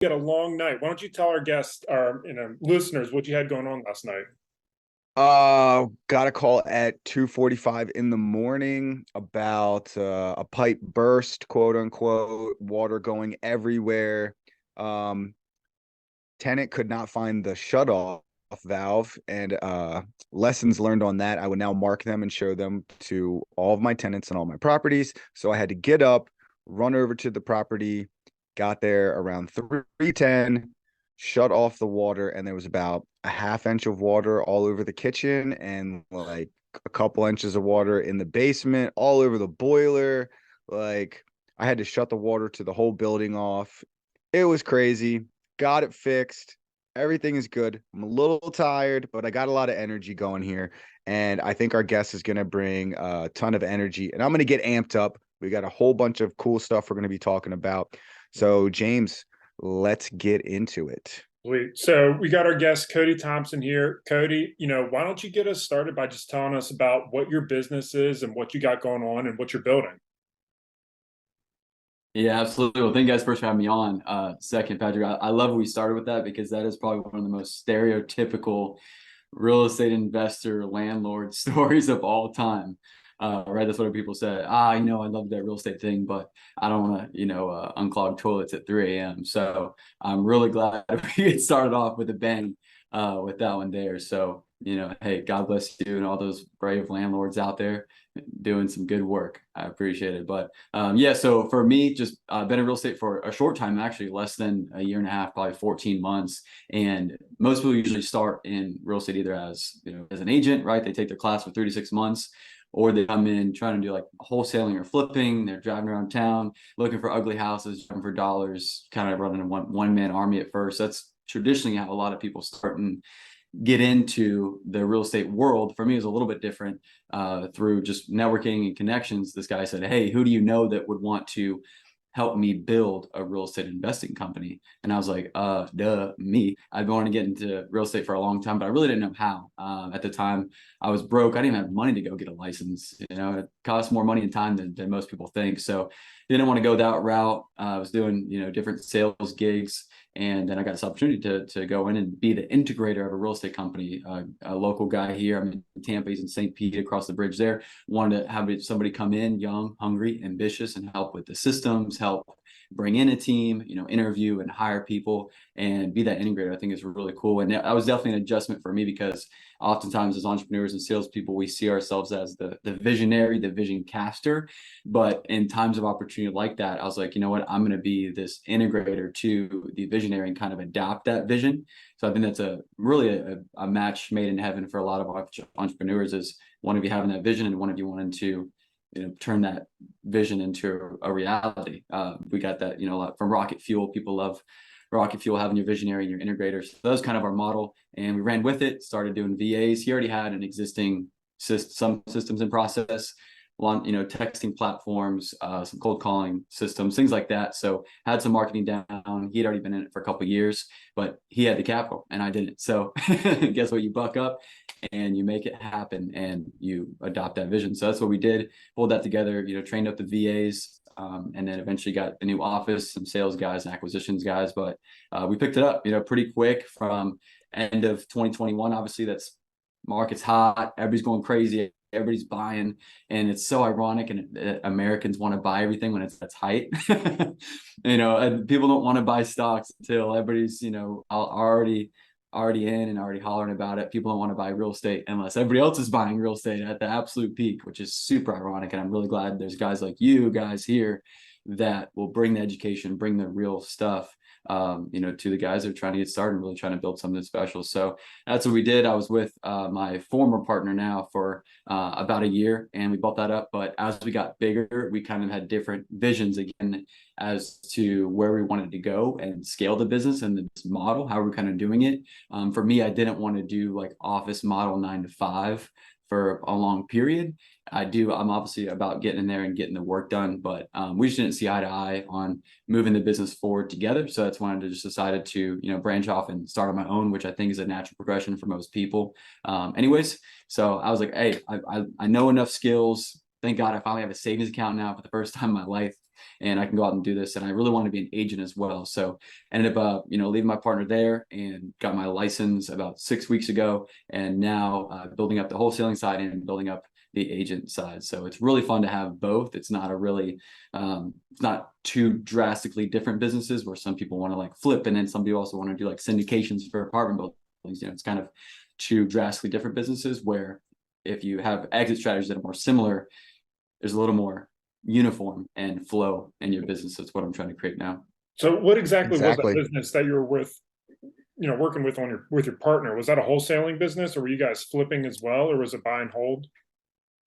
You had a long night. Why don't you tell our guests, our listeners, what you had going on last night? Got a call at 2:45 in the morning about a pipe burst, quote unquote, water going everywhere. Um, Tenant could not find the shut-off valve, and lessons learned on that. I would now mark them and show them to all of my tenants and all my properties. So I had to get up, run over to the property, got there around 3:10, shut off the water, and there was about a half inch of water all over the kitchen and like a couple inches of water in the basement, all over the boiler. Like I had to shut the water to the whole building off. It was crazy. Got it fixed. Everything is good. I'm a little tired, but I got a lot of energy going here. And I think our guest is going to bring a ton of energy, and I'm going to get amped up. We got a whole bunch of cool stuff we're going to be talking about. So, James, let's get into it. Sweet. So we got our guest Kody Thompson here. Kody, why don't you get us started by just telling us about what your business is and what you got going on and what you're building? Yeah, absolutely. Well, thank you guys first for having me on. Second, Patrick, I love we started with that because that is probably one of the most stereotypical real estate investor landlord stories of all time. Right? That's what people say. I love that real estate thing, but I don't want to, unclog toilets at 3 a.m. So I'm really glad we get started off with a bang with that one there. So, hey, God bless you and all those brave landlords out there doing some good work. I appreciate it. But yeah, so for me, just been in real estate for a short time, actually less than a year and a half, probably 14 months. And most people usually start in real estate either as, as an agent, right? They take their class for 36 months, or they come in trying to do like wholesaling or flipping. They're driving around town, looking for ugly houses, looking for dollars, kind of running a one man army at first. That's traditionally how a lot of people start and get into the real estate world. For me, it was a little bit different through just networking and connections. This guy said, "Hey, who do you know that would want to help me build a real estate investing company?" And I was like, me. I've been wanting to get into real estate for a long time, but I really didn't know how. At the time, I was broke. I didn't even have money to go get a license. It costs more money and time than most people think. So didn't want to go that route. I was doing, different sales gigs. And then I got this opportunity to go in and be the integrator of a real estate company. A local guy here, I'm in Tampa, he's in St. Pete, across the bridge there. Wanted to have somebody come in, young, hungry, ambitious, and help with the systems, help bring in a team, interview and hire people and be that integrator. I think is really cool. And that was definitely an adjustment for me because oftentimes as entrepreneurs and salespeople, we see ourselves as the visionary, the vision caster. But in times of opportunity like that, I was like, you know what, I'm going to be this integrator to the visionary and kind of adapt that vision. So I think that's a match made in heaven for a lot of entrepreneurs, is one of you having that vision and one of you wanting to turn that vision into a reality. We got that, a lot from Rocket Fuel. People love Rocket Fuel, having your visionary and your integrators. So that was kind of our model, and we ran with it, started doing VAs. He already had an existing some systems in process, texting platforms, some cold calling systems, things like that. So had some marketing down. He'd already been in it for a couple of years, but he had the capital and I didn't. So guess what? You buck up and you make it happen and you adopt that vision. So that's what we did. Pulled that together, trained up the VAs, and then eventually got a new office, some sales guys and acquisitions guys. But we picked it up, pretty quick from end of 2021. Obviously, that's market's hot. Everybody's going crazy. Everybody's buying, and it's so ironic. And Americans want to buy everything when it's at its height. And people don't want to buy stocks until everybody's already in and already hollering about it. People don't want to buy real estate unless everybody else is buying real estate at the absolute peak, which is super ironic. And I'm really glad there's guys like you guys here that will bring the education, bring the real stuff, to the guys that are trying to get started and really trying to build something special. So that's what we did. I was with my former partner now for about a year, and we built that up. But as we got bigger, we kind of had different visions again as to where we wanted to go and scale the business and this model, how we're kind of doing it. For me, I didn't want to do like office model 9 to 5 for a long period. I'm obviously about getting in there and getting the work done, but we just didn't see eye to eye on moving the business forward together. So that's when I just decided to, branch off and start on my own, which I think is a natural progression for most people. Anyways, so I was like, hey, I know enough skills. Thank God I finally have a savings account now for the first time in my life. and I can go out and do this. And I really want to be an agent as well. So I ended up, leaving my partner there and got my license about 6 weeks ago. And now building up the wholesaling side and building up the agent side. So it's really fun to have both. It's not a really, it's not two drastically different businesses where some people want to like flip, and then some people also want to do like syndications for apartment buildings. It's kind of two drastically different businesses where if you have exit strategies that are more similar, there's a little more uniform and flow in your business. That's what I'm trying to create now. So what exactly was Exactly. the business that you were working with with your partner? Was that a wholesaling business, or were you guys flipping as well, or was it buy and hold?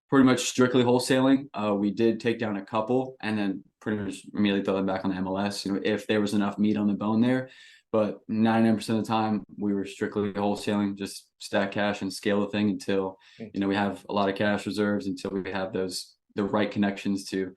Pretty much strictly wholesaling. We did take down a couple and then pretty much immediately throw them back on the MLS, if there was enough meat on the bone there. But 99% of the time, we were strictly wholesaling, just stack cash and scale the thing until, we have a lot of cash reserves, until we have the right connections to,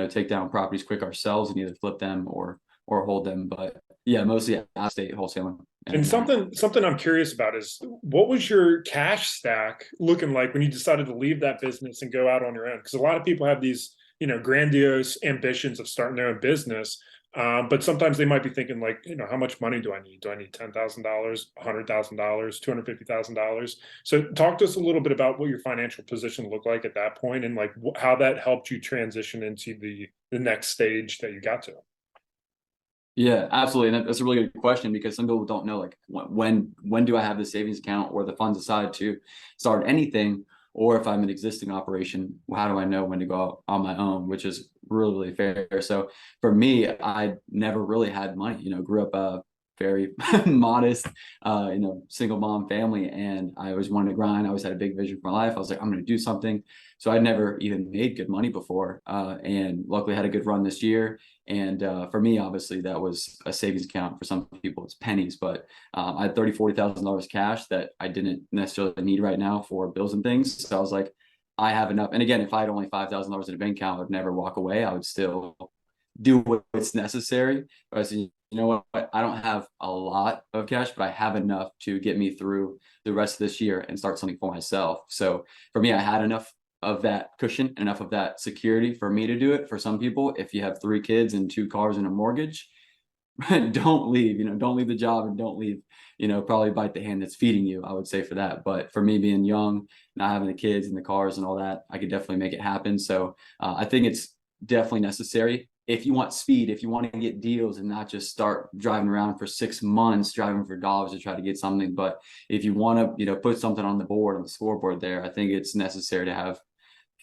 take down properties quick ourselves and either flip them or hold them. But yeah, mostly out of state wholesaling. And something I'm curious about is, what was your cash stack looking like when you decided to leave that business and go out on your own? Because a lot of people have these, grandiose ambitions of starting their own business. But sometimes they might be thinking like, how much money do I need? Do I need $10,000, $100,000, $250,000? So talk to us a little bit about what your financial position looked like at that point, and like how that helped you transition into the next stage that you got to. Yeah, absolutely. And that's a really good question, because some people don't know, like, when do I have the savings account or the funds aside to start anything? Or if I'm an existing operation, how do I know when to go out on my own, which is really, really fair. So for me, I never really had money, grew up very modest, single mom family. And I always wanted to grind. I always had a big vision for my life. I was like, I'm going to do something. So I'd never even made good money before. And luckily had a good run this year. And for me, obviously, that was a savings account. For some people, it's pennies, but I had $30,000-$40,000 cash that I didn't necessarily need right now for bills and things. So I was like, I have enough. And again, if I had only $5,000 in a bank account, I would never walk away. I would still do what's necessary. But I said, you know what? I don't have a lot of cash, but I have enough to get me through the rest of this year and start something for myself. So for me, I had enough of that cushion, enough of that security for me to do it. For some people, if you have 3 kids and 2 cars and a mortgage, don't leave, don't leave the job, and don't leave, probably bite the hand that's feeding you, I would say, for that. But for me, being young, not having the kids and the cars and all that, I could definitely make it happen. So I think it's definitely necessary. If you want speed, if you want to get deals and not just start driving around for 6 months, driving for dollars to try to get something, but if you want to, put something on the board, on the scoreboard there, I think it's necessary to have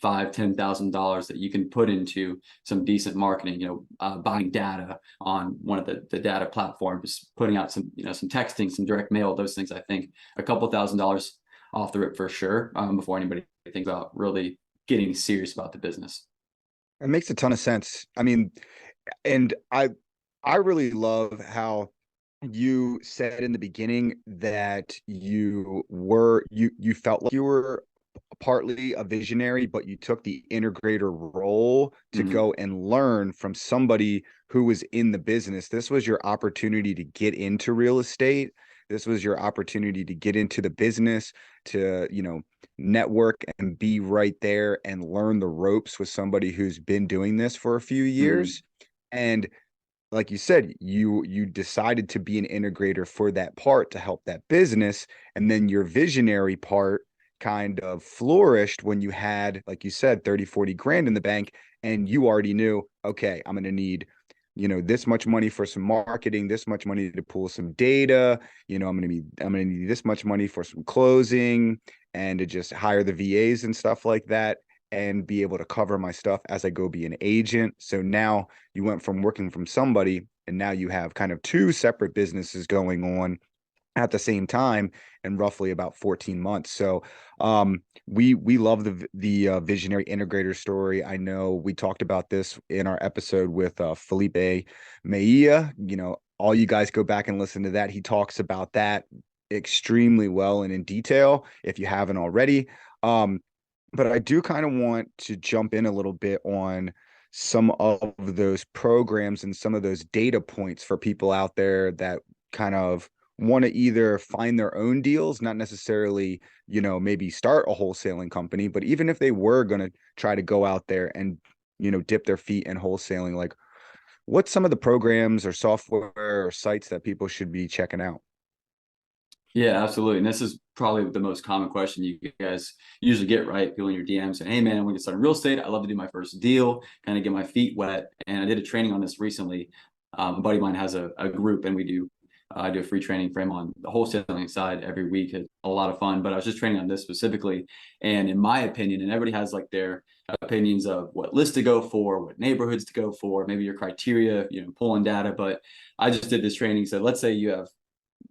$5,000-$10,000 that you can put into some decent marketing, buying data on one of the data platforms, putting out some, some texting, some direct mail, those things. I think a couple $1,000s off the rip for sure, before anybody thinks about really getting serious about the business. It makes a ton of sense. I mean, and I really love how you said in the beginning that you felt like you were partly a visionary, but you took the integrator role to go and learn from somebody who was in the business. This was your opportunity to get into real estate. This was your opportunity to get into the business, to, network and be right there and learn the ropes with somebody who's been doing this for a few years. And like you said, you decided to be an integrator for that part to help that business. And then your visionary part kind of flourished when you had, like you said, 30-40 grand in the bank, and you already knew, okay, I'm going to need, this much money for some marketing, this much money to pull some data, I'm going to need this much money for some closing, and to just hire the VAs and stuff like that, and be able to cover my stuff as I go be an agent. So now you went from working from somebody, and now you have kind of 2 separate businesses going on at the same time in roughly about 14 months. So we love the visionary integrator story. I know we talked about this in our episode with Felipe Mejia. All you guys go back and listen to that. He talks about that extremely well and in detail if you haven't already. But I do kind of want to jump in a little bit on some of those programs and some of those data points for people out there that kind of want to either find their own deals, not necessarily, maybe start a wholesaling company, but even if they were going to try to go out there and, dip their feet in wholesaling, like what's some of the programs or software or sites that people should be checking out? Yeah, absolutely. And this is probably the most common question you guys usually get, right? People in your DMs saying, hey man, I want to get started in real estate. I love to do my first deal, kind of get my feet wet. And I did a training on this recently. A buddy of mine has a group, and I do a free training for him on the wholesaling side every week. It's a lot of fun, but I was just training on this specifically. And in my opinion, and everybody has like their opinions of what list to go for, what neighborhoods to go for, maybe your criteria, pulling data. But I just did this training. So let's say you have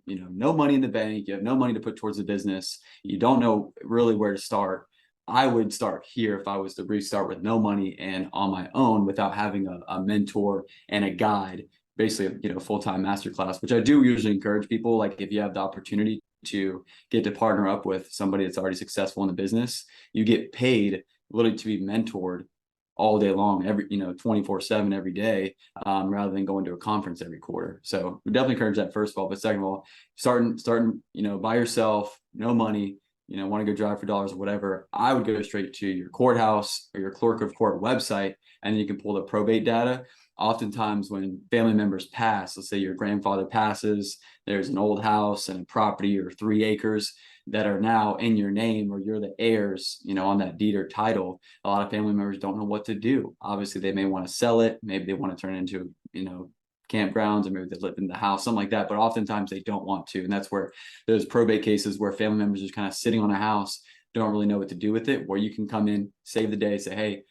no money in the bank, you have no money to put towards the business, you don't know really where to start. I would start here if I was to restart with no money and on my own without having a mentor and a guide, basically a full-time masterclass, which I do usually encourage people. Like if you have the opportunity to get to partner up with somebody that's already successful in the business, you get paid literally to be mentored all day long, 24/7 every day, rather than going to a conference every quarter. So we definitely encourage that, first of all. But second of all, starting, by yourself, no money, want to go drive for dollars or whatever, I would go straight to your courthouse or your clerk of court website, and you can pull the probate data. Oftentimes when family members pass, let's say your grandfather passes, there's an old house and a property or 3 acres that are now in your name, or you're the heirs, on that deed or title. A lot of family members don't know what to do. Obviously, they may want to sell it. Maybe they want to turn it into, campgrounds, or maybe they live in the house, something like that. But oftentimes they don't want to. And that's where those probate cases where family members are just kind of sitting on a house, don't really know what to do with it, where you can come in, save the day, say, hey,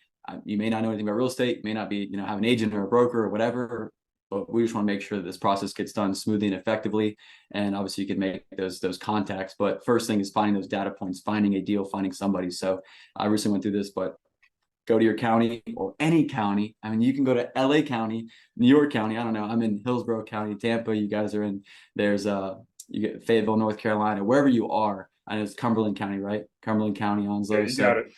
you may not know anything about real estate, may not be, have an agent or a broker or whatever, but we just want to make sure that this process gets done smoothly and effectively. And obviously you can make those contacts, but first thing is finding those data points, finding a deal, finding somebody. So I recently went through this, but go to your county or any county. I mean, you can go to LA County, New York County. I don't know. I'm in Hillsborough County, Tampa. You guys are in, you get Fayetteville, North Carolina, wherever you are. I know it's Cumberland County, right? Cumberland County, Onslow. Yeah, you got it.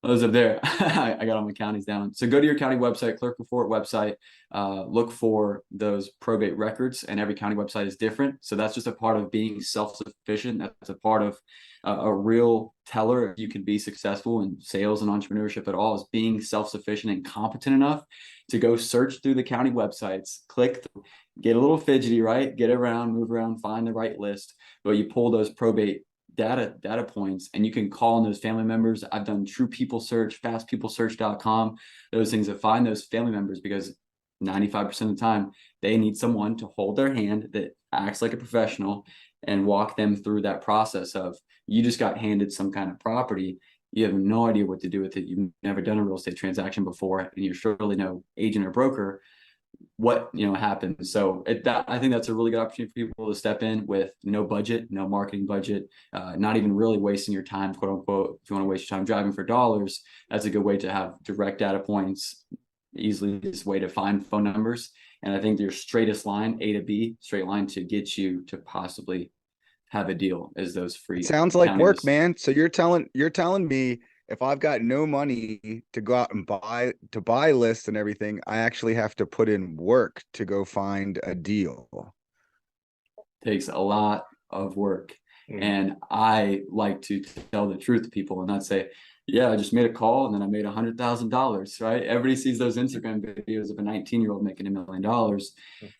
Those up there. I got all my counties down. So go to your county website, clerk of court website, look for those probate records, and every county website is different. So that's just a part of being self-sufficient. That's a part of a real teller. If you can be successful in sales and entrepreneurship at all, is being self-sufficient and competent enough to go search through the county websites, click through, get a little fidgety, right? Get around, move around, find the right list, but you pull those probate data points, and you can call on those family members. I've done True People Search, fastpeoplesearch.com, those things, to find those family members, because 95% of the time they need someone to hold their hand that acts like a professional and walk them through that process of, you just got handed some kind of property, you have no idea what to do with it, you've never done a real estate transaction before, and you're surely no agent or broker. What happens. So I think that's a really good opportunity for people to step in with no budget, no marketing budget, not even really wasting your time, quote unquote. If you want to waste your time driving for dollars, that's a good way to have direct data points, easiest way to find phone numbers. And I think your straightest line, A to B, straight line to get you to possibly have a deal, is those free. Sounds like work, lists. man. So you're telling me if I've got no money to go out and buy lists and everything, I actually have to put in work to go find a deal. Takes a lot of work. And I like to tell the truth to people and not say, yeah, I just made a call and then I made $100,000, right? Everybody sees those Instagram videos of a 19-year-old making $1 million,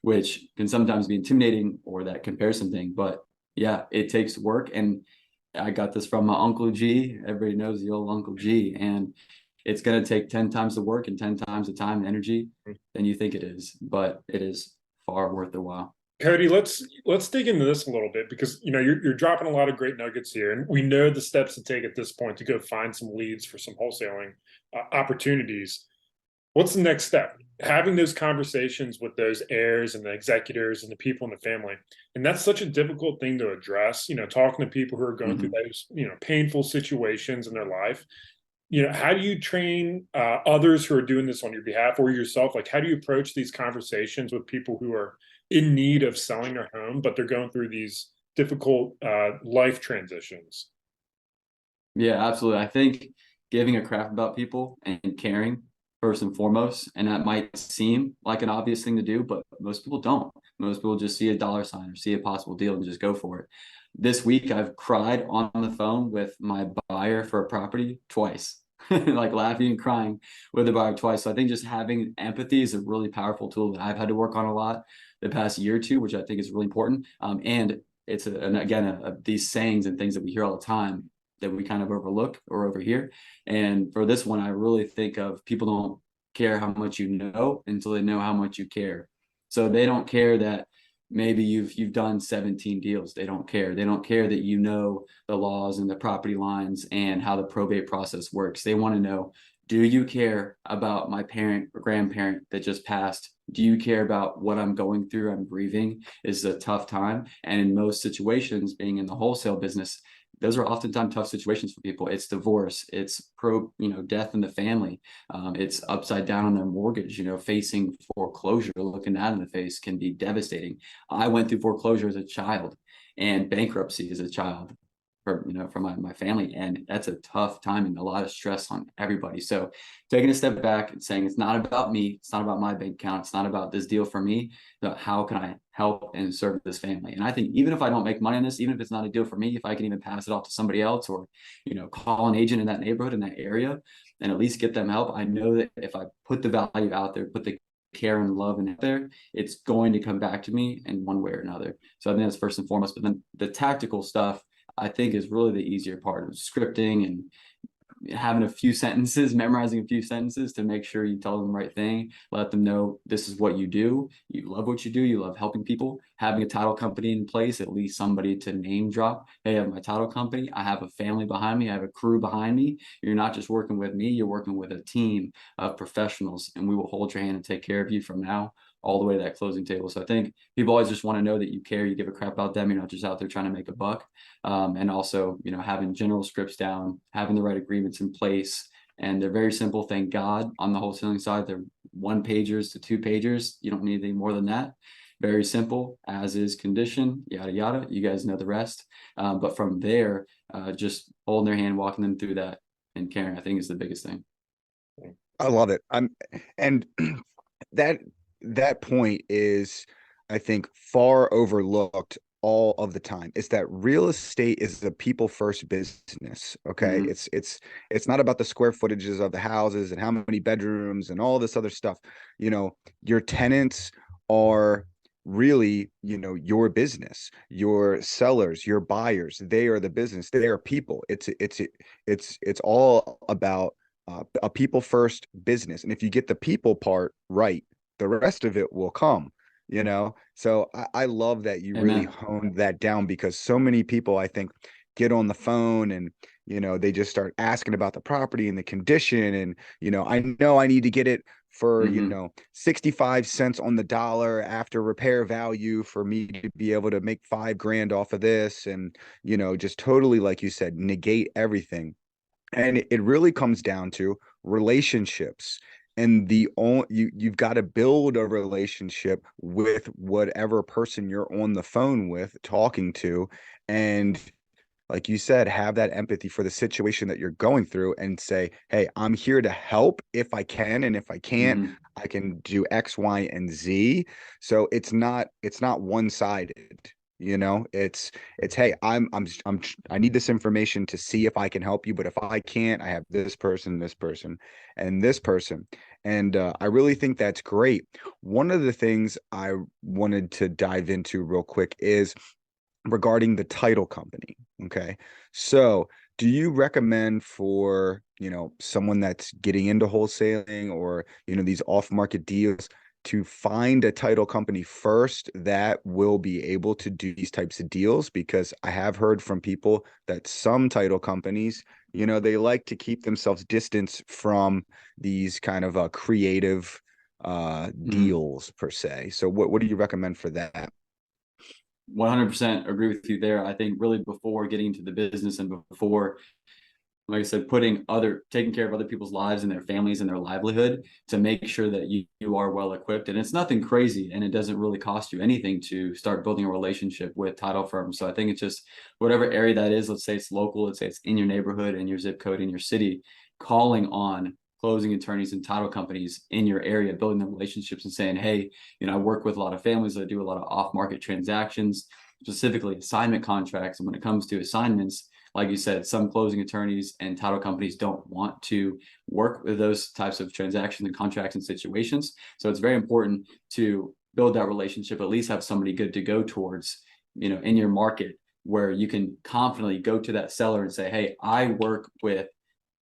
which can sometimes be intimidating, or that comparison thing. But yeah, it takes work. And I got this from my Uncle G. Everybody knows the old Uncle G. And it's going to take 10 times the work and 10 times the time and energy than you think it is. But it is far worth the while. Kody, let's dig into this a little bit, because you're dropping a lot of great nuggets here, and we know the steps to take at this point to go find some leads for some wholesaling opportunities. What's the next step? Having those conversations with those heirs and the executors and the people in the family. And that's such a difficult thing to address, talking to people who are going through those, painful situations in their life. How do you train others who are doing this on your behalf, or yourself? Like, how do you approach these conversations with people who are in need of selling their home, but they're going through these difficult life transitions? Yeah, absolutely. I think giving a crap about people and caring, first and foremost, and that might seem like an obvious thing to do, but most people don't. Most people just see a dollar sign or see a possible deal and just go for it. This week, I've cried on the phone with my buyer for a property twice. like laughing and crying with the buyer twice. So I think just having empathy is a really powerful tool that I've had to work on a lot the past year or two, which I think is really important. And it's these sayings and things that we hear all the time that we kind of overlook or overhear. And for this one, I really think of people don't care how much you know until they know how much you care. So they don't care that maybe you've done 17 deals. They don't care. They don't care that you know the laws and the property lines and how the probate process works. They want to know, do you care about my parent or grandparent that just passed? Do you care about what I'm going through? I'm grieving. It's a tough time. And in most situations, being in the wholesale business, those are oftentimes tough situations for people. It's divorce, it's death in the family. It's upside down on their mortgage, facing foreclosure, looking that in the face can be devastating. I went through foreclosure as a child and bankruptcy as a child for my family. And that's a tough time and a lot of stress on everybody. So taking a step back and saying, it's not about me. It's not about my bank account. It's not about this deal for me, but how can I help and serve this family? And I think even if I don't make money on this, even if it's not a deal for me, if I can even pass it off to somebody else or, call an agent in that neighborhood, in that area, and at least get them help, I know that if I put the value out there, put the care and love in there, it's going to come back to me in one way or another. So I think that's first and foremost. But then the tactical stuff, I think, is really the easier part of scripting and having a few sentences, memorizing a few sentences to make sure you tell them the right thing, let them know this is what you do. You love what you do. You love helping people. Having a title company in place, at least somebody to name drop. Hey, I have my title company. I have a family behind me. I have a crew behind me. You're not just working with me. You're working with a team of professionals, and we will hold your hand and take care of you from now all the way to that closing table. So I think people always just want to know that you care, you give a crap about them. You're not just out there trying to make a buck. And also, having general scripts down, having the right agreements in place. And they're very simple. Thank God on the wholesaling side, they're 1-pagers to 2-pagers. You don't need anything more than that. Very simple, as is condition, yada, yada. You guys know the rest. But from there, just holding their hand, walking them through that and caring, I think is the biggest thing. I love it. And that point is, I think, far overlooked all of the time. Is that real estate is a people first business. Okay. It's not about the square footages of the houses and how many bedrooms and all this other stuff. Your tenants are really, your business, your sellers, your buyers, they are the business. They are people. It's all about a people first business. And if you get the people part right, the rest of it will come, so I love that you really honed that down, because so many people, I think, get on the phone and they just start asking about the property and the condition, and I know I need to get it for 65 cents on the dollar after repair value for me to be able to make $5,000 off of this, and just totally, like you said, negate everything. And it really comes down to relationships. And you've got to build a relationship with whatever person you're on the phone with talking to. And like you said, have that empathy for the situation that you're going through and say, hey, I'm here to help if I can. And if I can't, I can do X, Y, and Z. So it's not one-sided. It's hey, I need this information to see if I can help you, but if I can't, I have this person, and this person. And I really think that's great. One of the things I wanted to dive into real quick is regarding the title company. Okay. So do you recommend for, someone that's getting into wholesaling or, these off-market deals, to find a title company first that will be able to do these types of deals? Because I have heard from people that some title companies, they like to keep themselves distanced from these kind of creative deals per se. So what do you recommend for that? 100% agree with you there. I think really before getting into the business and before, like I said, taking care of other people's lives and their families and their livelihood, to make sure that you are well equipped. And it's nothing crazy, and it doesn't really cost you anything to start building a relationship with title firms. So I think it's just whatever area that is, let's say it's local, let's say it's in your neighborhood, in your zip code, in your city, calling on closing attorneys and title companies in your area, building the relationships and saying, hey, I work with a lot of families that do a lot of off-market transactions, specifically assignment contracts. And when it comes to assignments, like you said, some closing attorneys and title companies don't want to work with those types of transactions and contracts and situations. So it's very important to build that relationship, at least have somebody good to go towards, in your market, where you can confidently go to that seller and say, hey, I work with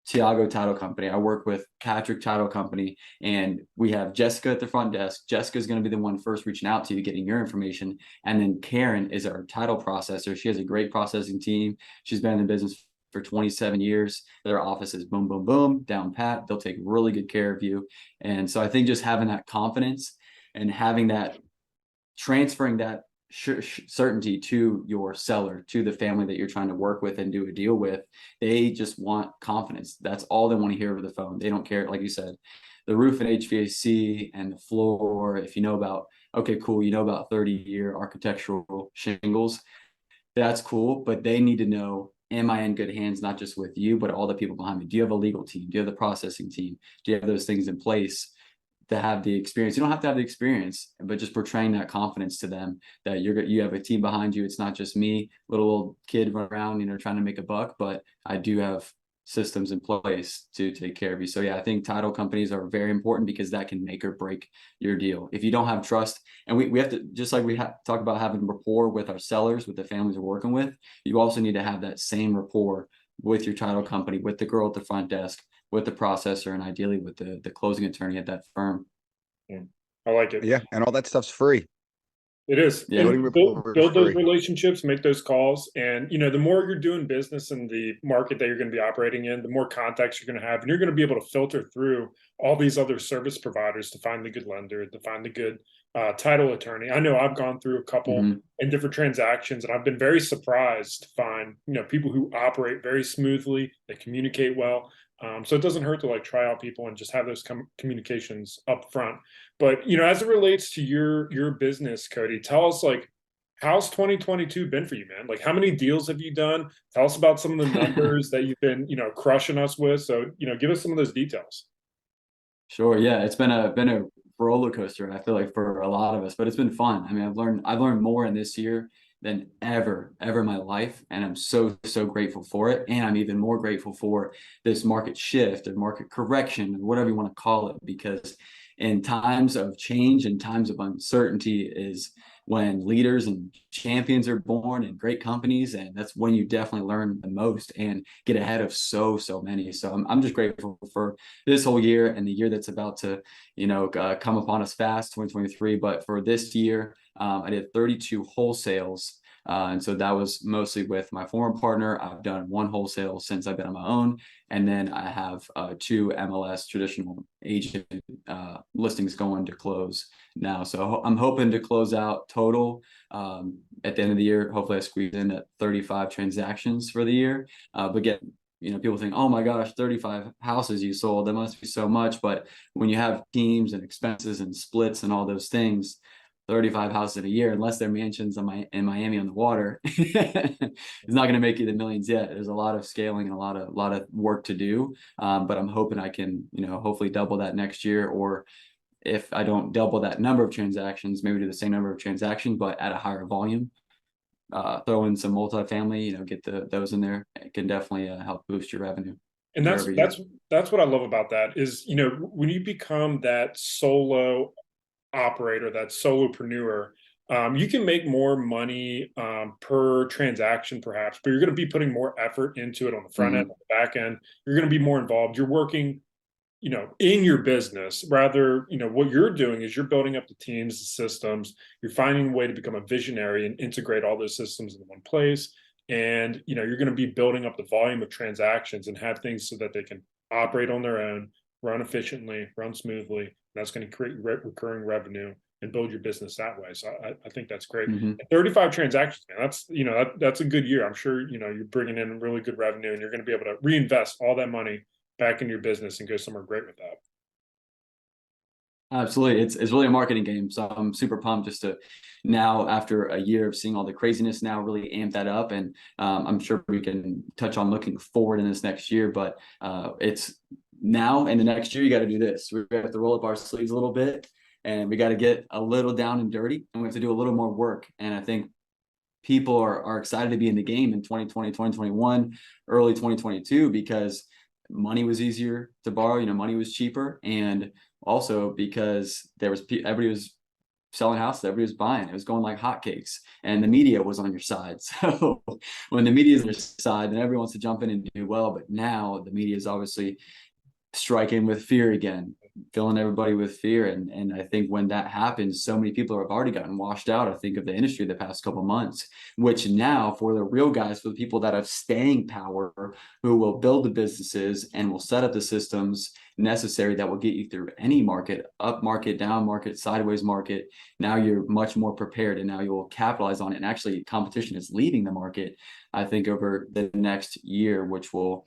Tiago Title Company. I work with Patrick Title Company, and we have Jessica at the front desk. Jessica's going to be the one first reaching out to you, getting your information. And then Karen is our title processor. She has a great processing team. She's been in the business for 27 years. Their office is boom, boom, boom, down pat. They'll take really good care of you. And so I think just having that confidence and having that, transferring that certainty to your seller, to the family that you're trying to work with and do a deal with, they just want confidence. That's all they want to hear over the phone. They don't care, like you said, the roof and HVAC and the floor. If you know about, okay, cool, you know about 30-year architectural shingles, that's cool, but they need to know, am I in good hands, not just with you, but all the people behind me? Do you have a legal team? Do you have the processing team? Do you have those things in place to have the experience? You don't have to have the experience, but just portraying that confidence to them that you have a team behind you. It's not just me, little old kid run around, trying to make a buck, but I do have systems in place to take care of you. So yeah, I think title companies are very important because that can make or break your deal. If you don't have trust, and we have to, just like we talk about having rapport with our sellers, with the families we're working with, you also need to have that same rapport with your title company, with the girl at the front desk, with the processor, and ideally with the closing attorney at that firm. Yeah, I like it. Yeah, and all that stuff's free. It is. Yeah. And build those relationships, make those calls. And, the more you're doing business in the market that you're going to be operating in, the more contacts you're going to have. And you're going to be able to filter through all these other service providers to find the good lender, to find the good title attorney. I know I've gone through a couple in different transactions, and I've been very surprised to find, people who operate very smoothly, they communicate well. So it doesn't hurt to try out people and just have those communications up front. But as it relates to your business, Kody, tell us how's 2022 been for you, man? How many deals have you done? Tell us about some of the numbers that you've been crushing us with. So give us some of those details. Sure. Yeah, it's been a roller coaster, I feel like, for a lot of us, but it's been fun. I mean, I've learned more in this year than ever in my life, and I'm so grateful for it. And I'm even more grateful for this market shift or market correction, or whatever you want to call it, because in times of change and times of uncertainty is when leaders and champions are born and great companies, and that's when you definitely learn the most and get ahead of so many. So I'm just grateful for this whole year and the year that's about to come upon us fast, 2023. But for this year, I did 32 wholesales. And so that was mostly with my former partner. I've done one wholesale since I've been on my own. And then I have 2 MLS traditional agent listings going to close now. So I'm hoping to close out total at the end of the year. Hopefully I squeeze in at 35 transactions for the year. But get, people think, oh my gosh, 35 houses you sold, that must be so much. But when you have teams and expenses and splits and all those things, 35 houses in a year, unless they're mansions in Miami on the water, it's not going to make you the millions yet. There's a lot of scaling and a lot of work to do. But I'm hoping I can, hopefully double that next year, or if I don't double that number of transactions, maybe do the same number of transactions, but at a higher volume. Throw in some multifamily, get those in there. It can definitely help boost your revenue. And that's what I love about that is, when you become that solo operator, that solopreneur, you can make more money per transaction perhaps, but you're going to be putting more effort into it on the front end, on the back end. You're going to be more involved. You're working, in your business. Rather, what you're doing is you're building up the teams, the systems. You're finding a way to become a visionary and integrate all those systems in one place. And, you're going to be building up the volume of transactions and have things so that they can operate on their own, run efficiently, run smoothly. That's going to create recurring revenue and build your business that way. So I think that's great. 35 transactions, man, that's, that's a good year. I'm sure, you're bringing in really good revenue, and you're going to be able to reinvest all that money back into your business and go somewhere great with that. Absolutely. It's really a marketing game. So I'm super pumped just to now, after a year of seeing all the craziness, now really amp that up. And I'm sure we can touch on looking forward in this next year, but it's now and the next year, you got to do this. We have to roll up our sleeves a little bit, and we got to get a little down and dirty, and we have to do a little more work. And I think people are excited to be in the game in 2020, 2021, early 2022, because money was easier to borrow, you know, money was cheaper. And also because everybody was selling houses, everybody was buying, it was going like hotcakes, and the media was on your side. So when the media is on your side, then everyone wants to jump in and do well. But now the media is obviously striking with fear again, filling everybody with fear. And I think when that happens, so many people have already gotten washed out, I think, of the industry the past couple of months, which now for the real guys, for the people that have staying power, who will build the businesses and will set up the systems necessary that will get you through any market, up market, down market, sideways market. Now you're much more prepared, and now you'll capitalize on it. And actually competition is leaving the market, I think, over the next year, which will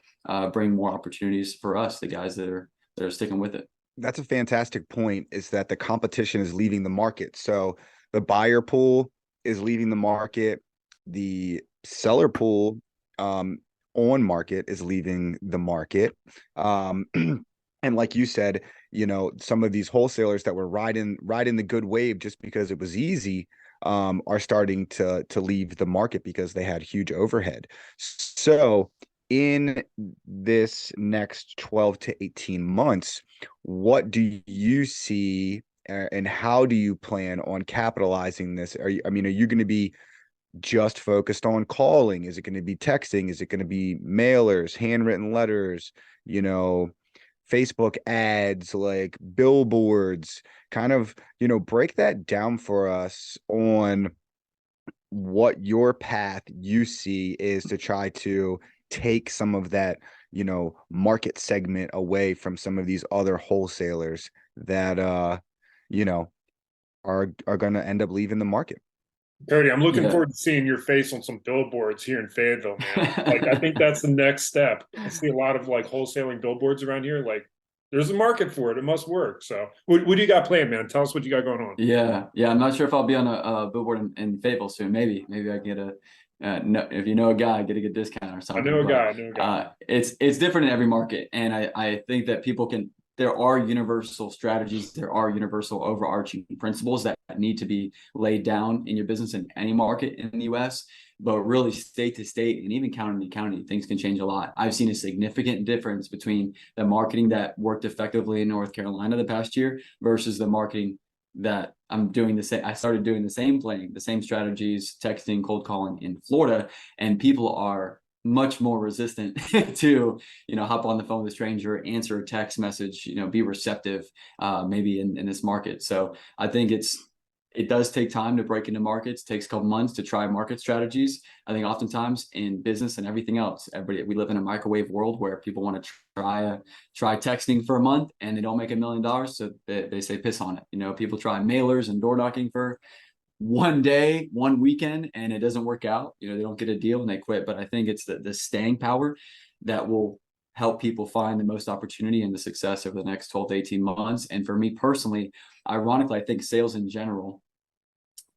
bring more opportunities for us, the guys that are sticking with it. That's a fantastic point, is that the competition is leaving the market. So the buyer pool is leaving the market. The seller pool on market is leaving the market. And like you said, you know, some of these wholesalers that were riding the good wave just because it was easy are starting to leave the market because they had huge overhead. So in this next 12 to 18 months, what do you see and how do you plan on capitalizing this? Are you going to be just focused on calling? Is it going to be texting? Is it going to be mailers, handwritten letters, you know, Facebook ads, like billboards? Kind of, you know, break that down for us on what your path you see is to try to take some of that, you know, market segment away from some of these other wholesalers that you know, are going to end up leaving the market. Kody, I'm looking Yeah. forward to seeing your face on some billboards here in Fayetteville, man. Like, I think that's the next step. I see a lot of like wholesaling billboards around here. Like, there's a market for it. It must work. So what do you got planned, man? Tell us what you got going on. Yeah. I'm not sure if I'll be on a billboard in Fayetteville soon. Maybe I can get no, if you know a guy, get a good discount or I something. know a guy. It's different in every market, and I think that people can. There are universal strategies. There are universal overarching principles that need to be laid down in your business in any market in the U.S. But really, state to state and even county to county, things can change a lot. I've seen a significant difference between the marketing that worked effectively in North Carolina the past year versus the marketing that I'm doing the same. I started doing the same playing, the same strategies, texting, cold calling in Florida, and people are much more resistant to, you know, hop on the phone with a stranger, answer a text message, you know, be receptive, maybe in this market. So I think it does take time to break into markets. It takes a couple months to try market strategies. I think oftentimes in business and everything else, we live in a microwave world where people want to try texting for a month and they don't make $1 million. So they say piss on it. You know, people try mailers and door knocking for one day, one weekend, and it doesn't work out. You know, they don't get a deal and they quit. But I think it's the staying power that will help people find the most opportunity and the success over the next 12 to 18 months. And for me personally, ironically, I think sales in general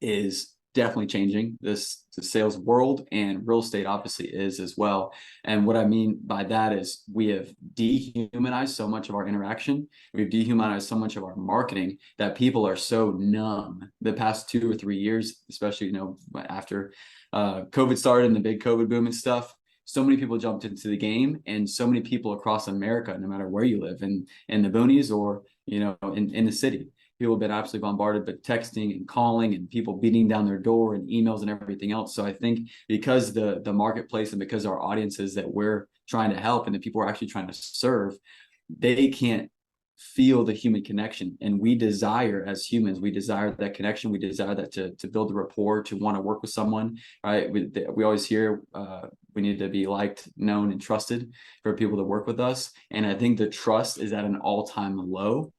is definitely changing. The sales world, and real estate obviously is as well. And what I mean by that is we have dehumanized so much of our interaction. We've dehumanized so much of our marketing that people are so numb the past 2 or 3 years, especially, you know, after COVID started and the big COVID boom and stuff. So many people jumped into the game, and so many people across America, no matter where you live, in the boonies or, you know, in the city, people have been absolutely bombarded, but texting and calling and people beating down their door and emails and everything else. So I think because the marketplace and because our audiences that we're trying to help and the people we're actually trying to serve, they can't feel the human connection. And we desire, as humans, we desire that connection. We desire that to build a rapport, to want to work with someone, right? We always hear we need to be liked, known, and trusted for people to work with us. And I think the trust is at an all-time low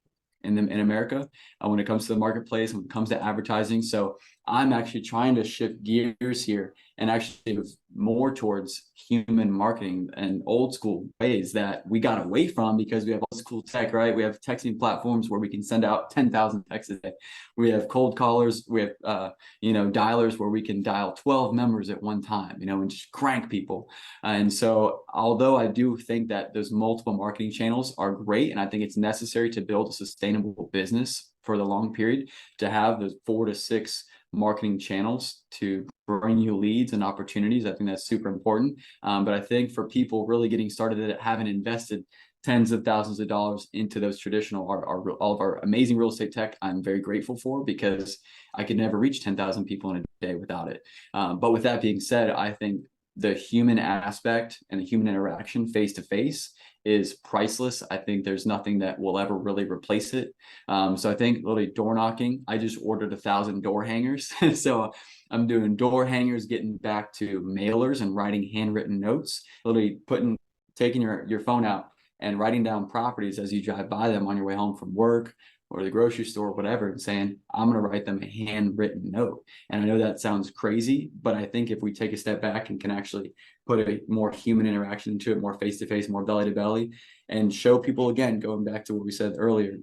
in America when it comes to the marketplace, when it comes to advertising. So I'm actually trying to shift gears here and actually more towards human marketing and old school ways that we got away from because we have old school tech, right? We have texting platforms where we can send out 10,000 texts a day. We have cold callers. We have, you know, dialers where we can dial 12 members at one time, you know, and just crank people. And so although I do think that those multiple marketing channels are great, and I think it's necessary to build a sustainable business for the long period, to have those 4 to 6 marketing channels to bring you leads and opportunities. I think that's super important. But I think for people really getting started that haven't invested tens of thousands of dollars into those traditional, all of our amazing real estate tech, I'm very grateful for, because I could never reach 10,000 people in a day without it. But with that being said, I think the human aspect and the human interaction face to face is priceless. I think there's nothing that will ever really replace it. So I think literally door knocking, I just ordered 1,000 door hangers. So I'm doing door hangers, getting back to mailers and writing handwritten notes, literally taking your phone out and writing down properties as you drive by them on your way home from work or the grocery store, whatever, and saying, I'm going to write them a handwritten note. And I know that sounds crazy, but I think if we take a step back and can actually put a more human interaction into it, more face-to-face, more belly-to-belly, and show people, again, going back to what we said earlier,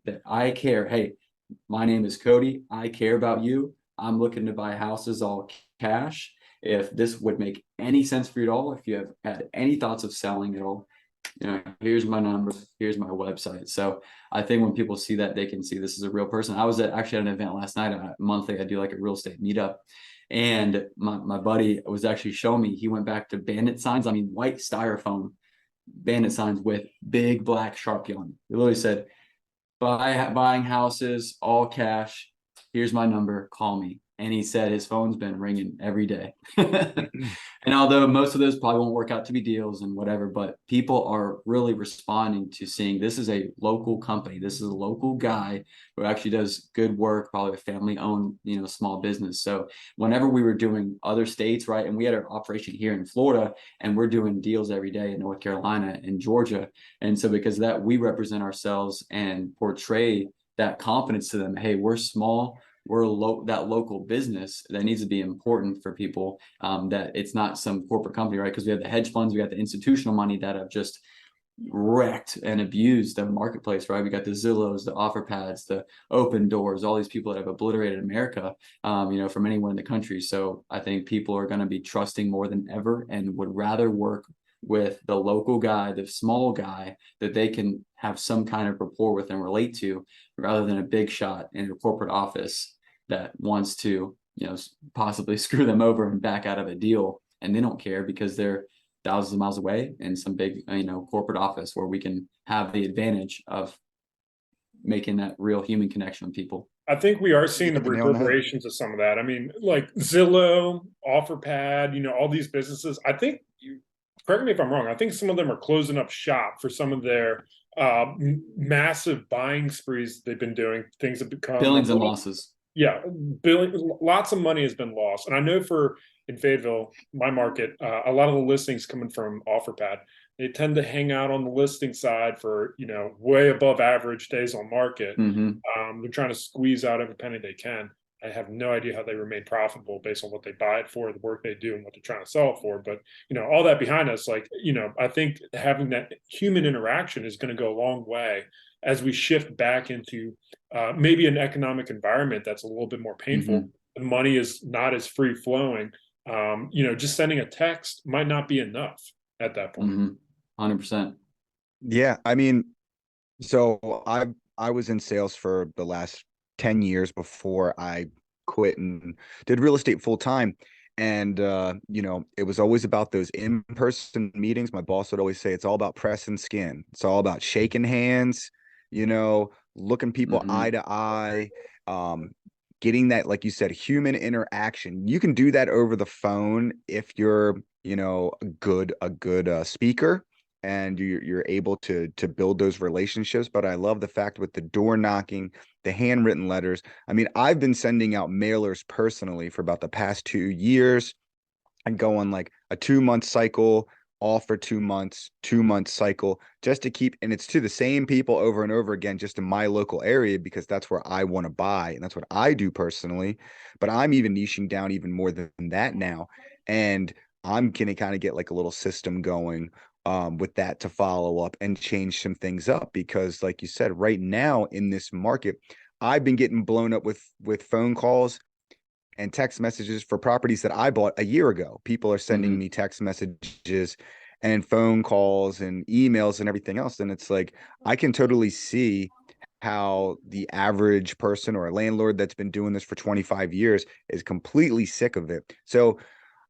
that I care. Hey, my name is Kody. I care about you. I'm looking to buy houses all cash. If this would make any sense for you at all, if you have had any thoughts of selling at all, here's my number, here's my website. So I think when people see that, they can see this is a real person. I was actually at an event last night, monthly, I do like a real estate meetup. And my buddy was actually showing me, he went back to bandit signs. I mean, white styrofoam bandit signs with big black Sharpie on it. He literally said, buying houses, all cash. Here's my number, call me. And he said his phone's been ringing every day. And although most of those probably won't work out to be deals and whatever, but people are really responding to seeing this is a local company. This is a local guy who actually does good work, probably a family owned, small business. So whenever we were doing other states, right, and we had our operation here in Florida, and we're doing deals every day in North Carolina and Georgia. And so because of that, we represent ourselves and portray that confidence to them. Hey, we're small. We're that local business that needs to be important for people, that it's not some corporate company, right? Because we have the hedge funds, we got the institutional money that have just wrecked and abused the marketplace, right? We got the Zillows, the OfferPads, the Open Doors, all these people that have obliterated America, from anywhere in the country. So I think people are going to be trusting more than ever and would rather work with the local guy, the small guy that they can have some kind of rapport with and relate to, rather than a big shot in a corporate office that wants to, possibly screw them over and back out of a deal. And they don't care because they're thousands of miles away in some big, corporate office where we can have the advantage of making that real human connection with people. I think we are seeing the Hit the nail on the head. reverberations of some of that. I mean, like Zillow, OfferPad, all these businesses. I think correct me if I'm wrong. I think some of them are closing up shop for some of their massive buying sprees they've been doing. Things have become Billions and losses. Yeah, lots of money has been lost. And I know in Fayetteville, my market, a lot of the listings coming from OfferPad, they tend to hang out on the listing side for, way above average days on market. Mm-hmm. They're trying to squeeze out every penny they can. I have no idea how they remain profitable based on what they buy it for, the work they do, and what they're trying to sell it for. But, all that behind us, I think having that human interaction is going to go a long way as we shift back into maybe an economic environment that's a little bit more painful. Mm-hmm. The money is not as free flowing. Just sending a text might not be enough at that point. Mm-hmm. 100%. Yeah. I mean, so I was in sales for the last 10 years before I quit and did real estate full time. And, it was always about those in-person meetings. My boss would always say, it's all about pressing skin. It's all about shaking hands, looking people Mm-hmm. eye to eye, getting that, like you said, human interaction. You can do that over the phone if you're, a good speaker and you're able to build those relationships. But I love the fact with the door knocking, the handwritten letters. I mean, I've been sending out mailers personally for about the past 2 years and go on like a 2-month cycle, all for 2 months, 2-month cycle, just to keep, and it's to the same people over and over again, just in my local area, because that's where I want to buy. And that's what I do personally. But I'm even niching down even more than that now. And I'm going to kind of get like a little system going with that to follow up and change some things up, because like you said, right now in this market, I've been getting blown up with phone calls and text messages for properties that I bought a year ago. People are sending me text messages and phone calls and emails and everything else. And it's like, I can totally see how the average person or a landlord that's been doing this for 25 years is completely sick of it. So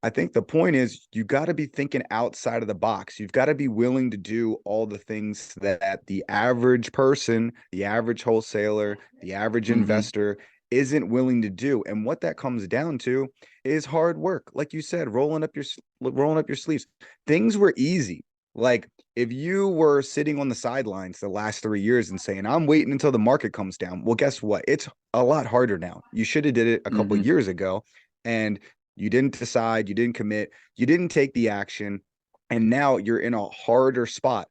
I think the point is you got to be thinking outside of the box. You've got to be willing to do all the things that the average person, the average wholesaler, the average investor isn't willing to do. And what that comes down to is hard work. Like you said, rolling up your sleeves. Things were easy. Like if you were sitting on the sidelines the last 3 years and saying, I'm waiting until the market comes down. Well, guess what? It's a lot harder now. You should have did it a couple of years ago. And you didn't decide, you didn't commit, you didn't take the action, and now you're in a harder spot.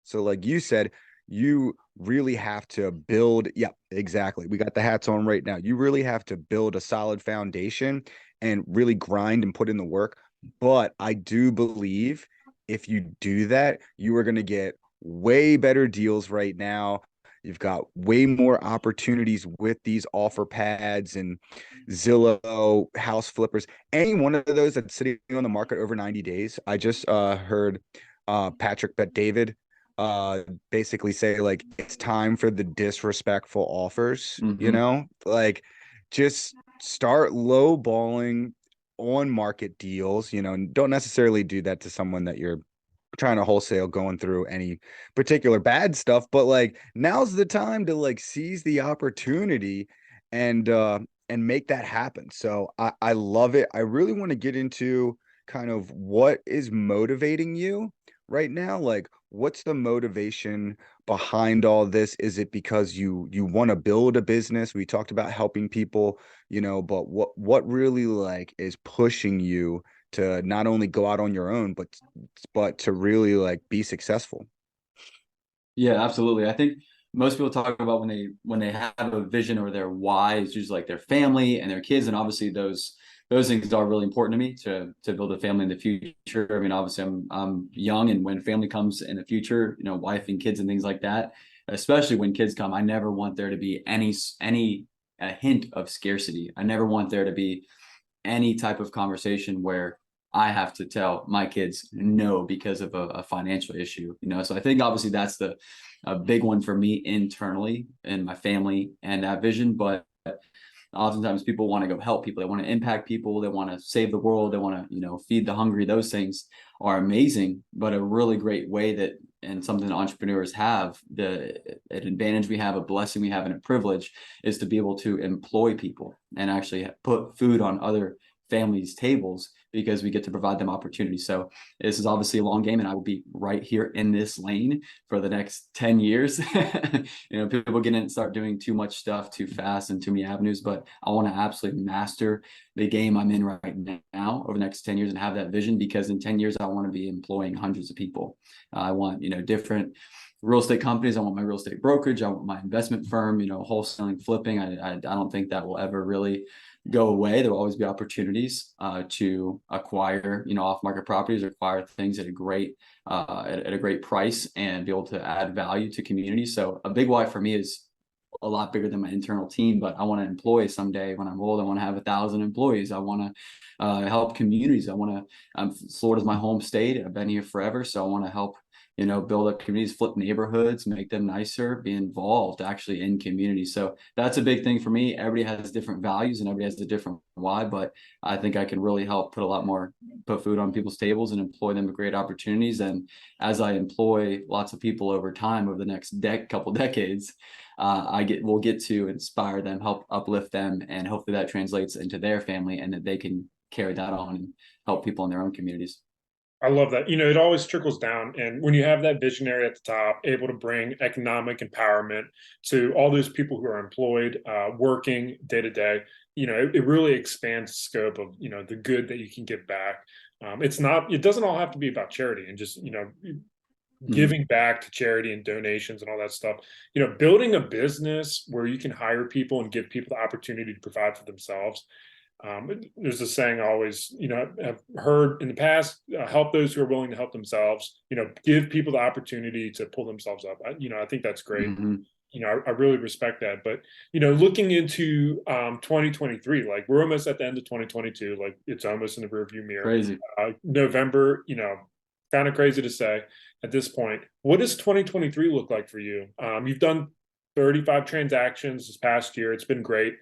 So, like you said, you really have to build. Yeah, exactly. We got the hats on right now. You really have to build a solid foundation and really grind and put in the work. But I do believe if you do that, you are going to get way better deals right now. You've got way more opportunities with these offer pads and Zillow, house flippers. Any one of those that's sitting on the market over 90 days. I just heard Patrick Bet David basically say like it's time for the disrespectful offers, like just start low balling on market deals, and don't necessarily do that to someone that you're trying to wholesale going through any particular bad stuff, but like now's the time to like seize the opportunity and make that happen. So I love it. I really want to get into kind of what is motivating you right now. Like what's the motivation behind all this? Is it because you want to build a business? We talked about helping people, but what really like is pushing you to not only go out on your own, but to really like be successful? Yeah, absolutely. I think most people talk about when they have a vision or their why is usually like their family and their kids, and obviously those things are really important to me to build a family in the future. I mean, obviously I'm young, and when family comes in the future, wife and kids and things like that, especially when kids come, I never want there to be any a hint of scarcity. I never want there to be any type of conversation where I have to tell my kids no because of a financial issue, So I think obviously that's a big one for me internally and my family and that vision. But oftentimes people want to go help people. They want to impact people. They want to save the world. They want to, feed the hungry. Those things are amazing, but a really great way that, and something that entrepreneurs have, an advantage we have, a blessing we have, and a privilege is to be able to employ people and actually put food on other families' tables because we get to provide them opportunities. So this is obviously a long game, and I will be right here in this lane for the next 10 years. People get in and start doing too much stuff too fast and too many avenues, but I want to absolutely master the game I'm in right now over the next 10 years and have that vision, because in 10 years, I want to be employing hundreds of people. I want, different real estate companies. I want my real estate brokerage. I want my investment firm, wholesaling, flipping. I don't think that will ever really go away. There will always be opportunities to acquire, off-market properties, acquire things at a great at a great price, and be able to add value to communities. So a big why for me is a lot bigger than my internal team, but I want to employ someday when I'm old. I want to have 1,000 employees. I want to help communities. Florida's my home state. I've been here forever, so I want to help build up communities, flip neighborhoods, make them nicer, be involved actually in communities. So that's a big thing for me. Everybody has different values and everybody has a different why, but I think I can really help put food on people's tables and employ them with great opportunities. And as I employ lots of people over time, over the next couple decades, we'll get to inspire them, help uplift them, and hopefully that translates into their family and that they can carry that on and help people in their own communities. I love that. It always trickles down. And when you have that visionary at the top, able to bring economic empowerment to all those people who are employed, working day to day, it really expands the scope of, the good that you can give back. It doesn't all have to be about charity and just, giving back to charity and donations and all that stuff. Building a business where you can hire people and give people the opportunity to provide for themselves. There's a saying I always, I've heard in the past, help those who are willing to help themselves, give people the opportunity to pull themselves up. I think that's great. I really respect that. But, looking into 2023, like we're almost at the end of 2022, like it's almost in the rearview mirror. Crazy. November, kind of crazy to say at this point. What does 2023 look like for you? You've done 35 transactions this past year. It's been great.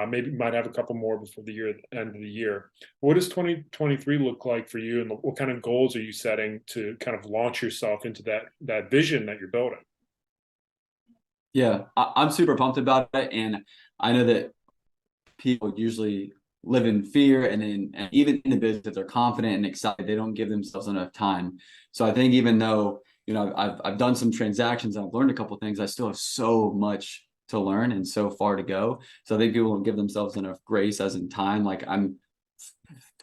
Maybe might have a couple more before the end of the year. What does 2023 look like for you, and what kind of goals are you setting to kind of launch yourself into that vision that you're building? Yeah, I'm super pumped about it. And I know that people usually live in fear, and even in the business, if they're confident and excited, they don't give themselves enough time. So I think even though, I've done some transactions, I've learned a couple of things, I still have so much to learn and so far to go. So I think people don't give themselves enough grace, as in time. Like, I'm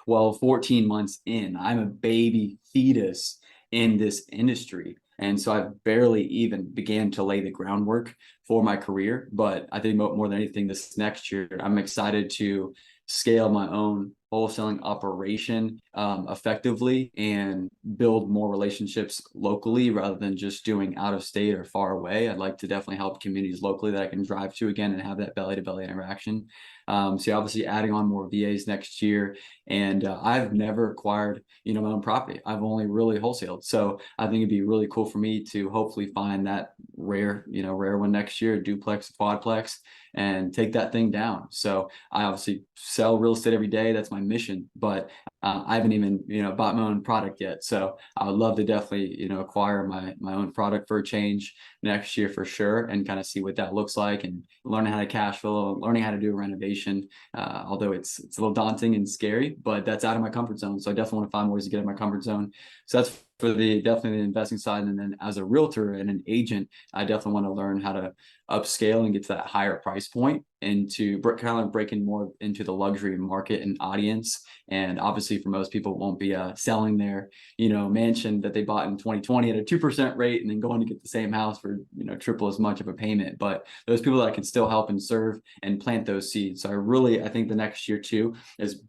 12, 14 months in, I'm a baby fetus in this industry. And so I've barely even began to lay the groundwork for my career. But I think more than anything, this next year, I'm excited to scale my own wholesaling operation effectively and build more relationships locally rather than just doing out of state or far away. I'd like to definitely help communities locally that I can drive to again and have that belly to belly interaction. So obviously adding on more VAs next year. And I've never acquired, my own property. I've only really wholesaled. So I think it'd be really cool for me to hopefully find that rare one next year, duplex, quadplex, and take that thing down. So I obviously sell real estate every day. That's my mission, but I haven't even, bought my own product yet. So I would love to definitely, acquire my own product for a change next year for sure, and kind of see what that looks like, and learning how to cash flow, learning how to do a renovation. Although it's a little daunting and scary, but that's out of my comfort zone. So I definitely want to find ways to get out of my comfort zone. So that's for definitely the investing side. And then as a realtor and an agent, I definitely want to learn how to upscale and get to that higher price point, and to kind of breaking more into the luxury market and audience. And obviously for most people, it won't be selling their, mansion that they bought in 2020 at a 2% rate and then going to get the same house for, triple as much of a payment. But those people that I can still help and serve and plant those seeds. So I think the next year too is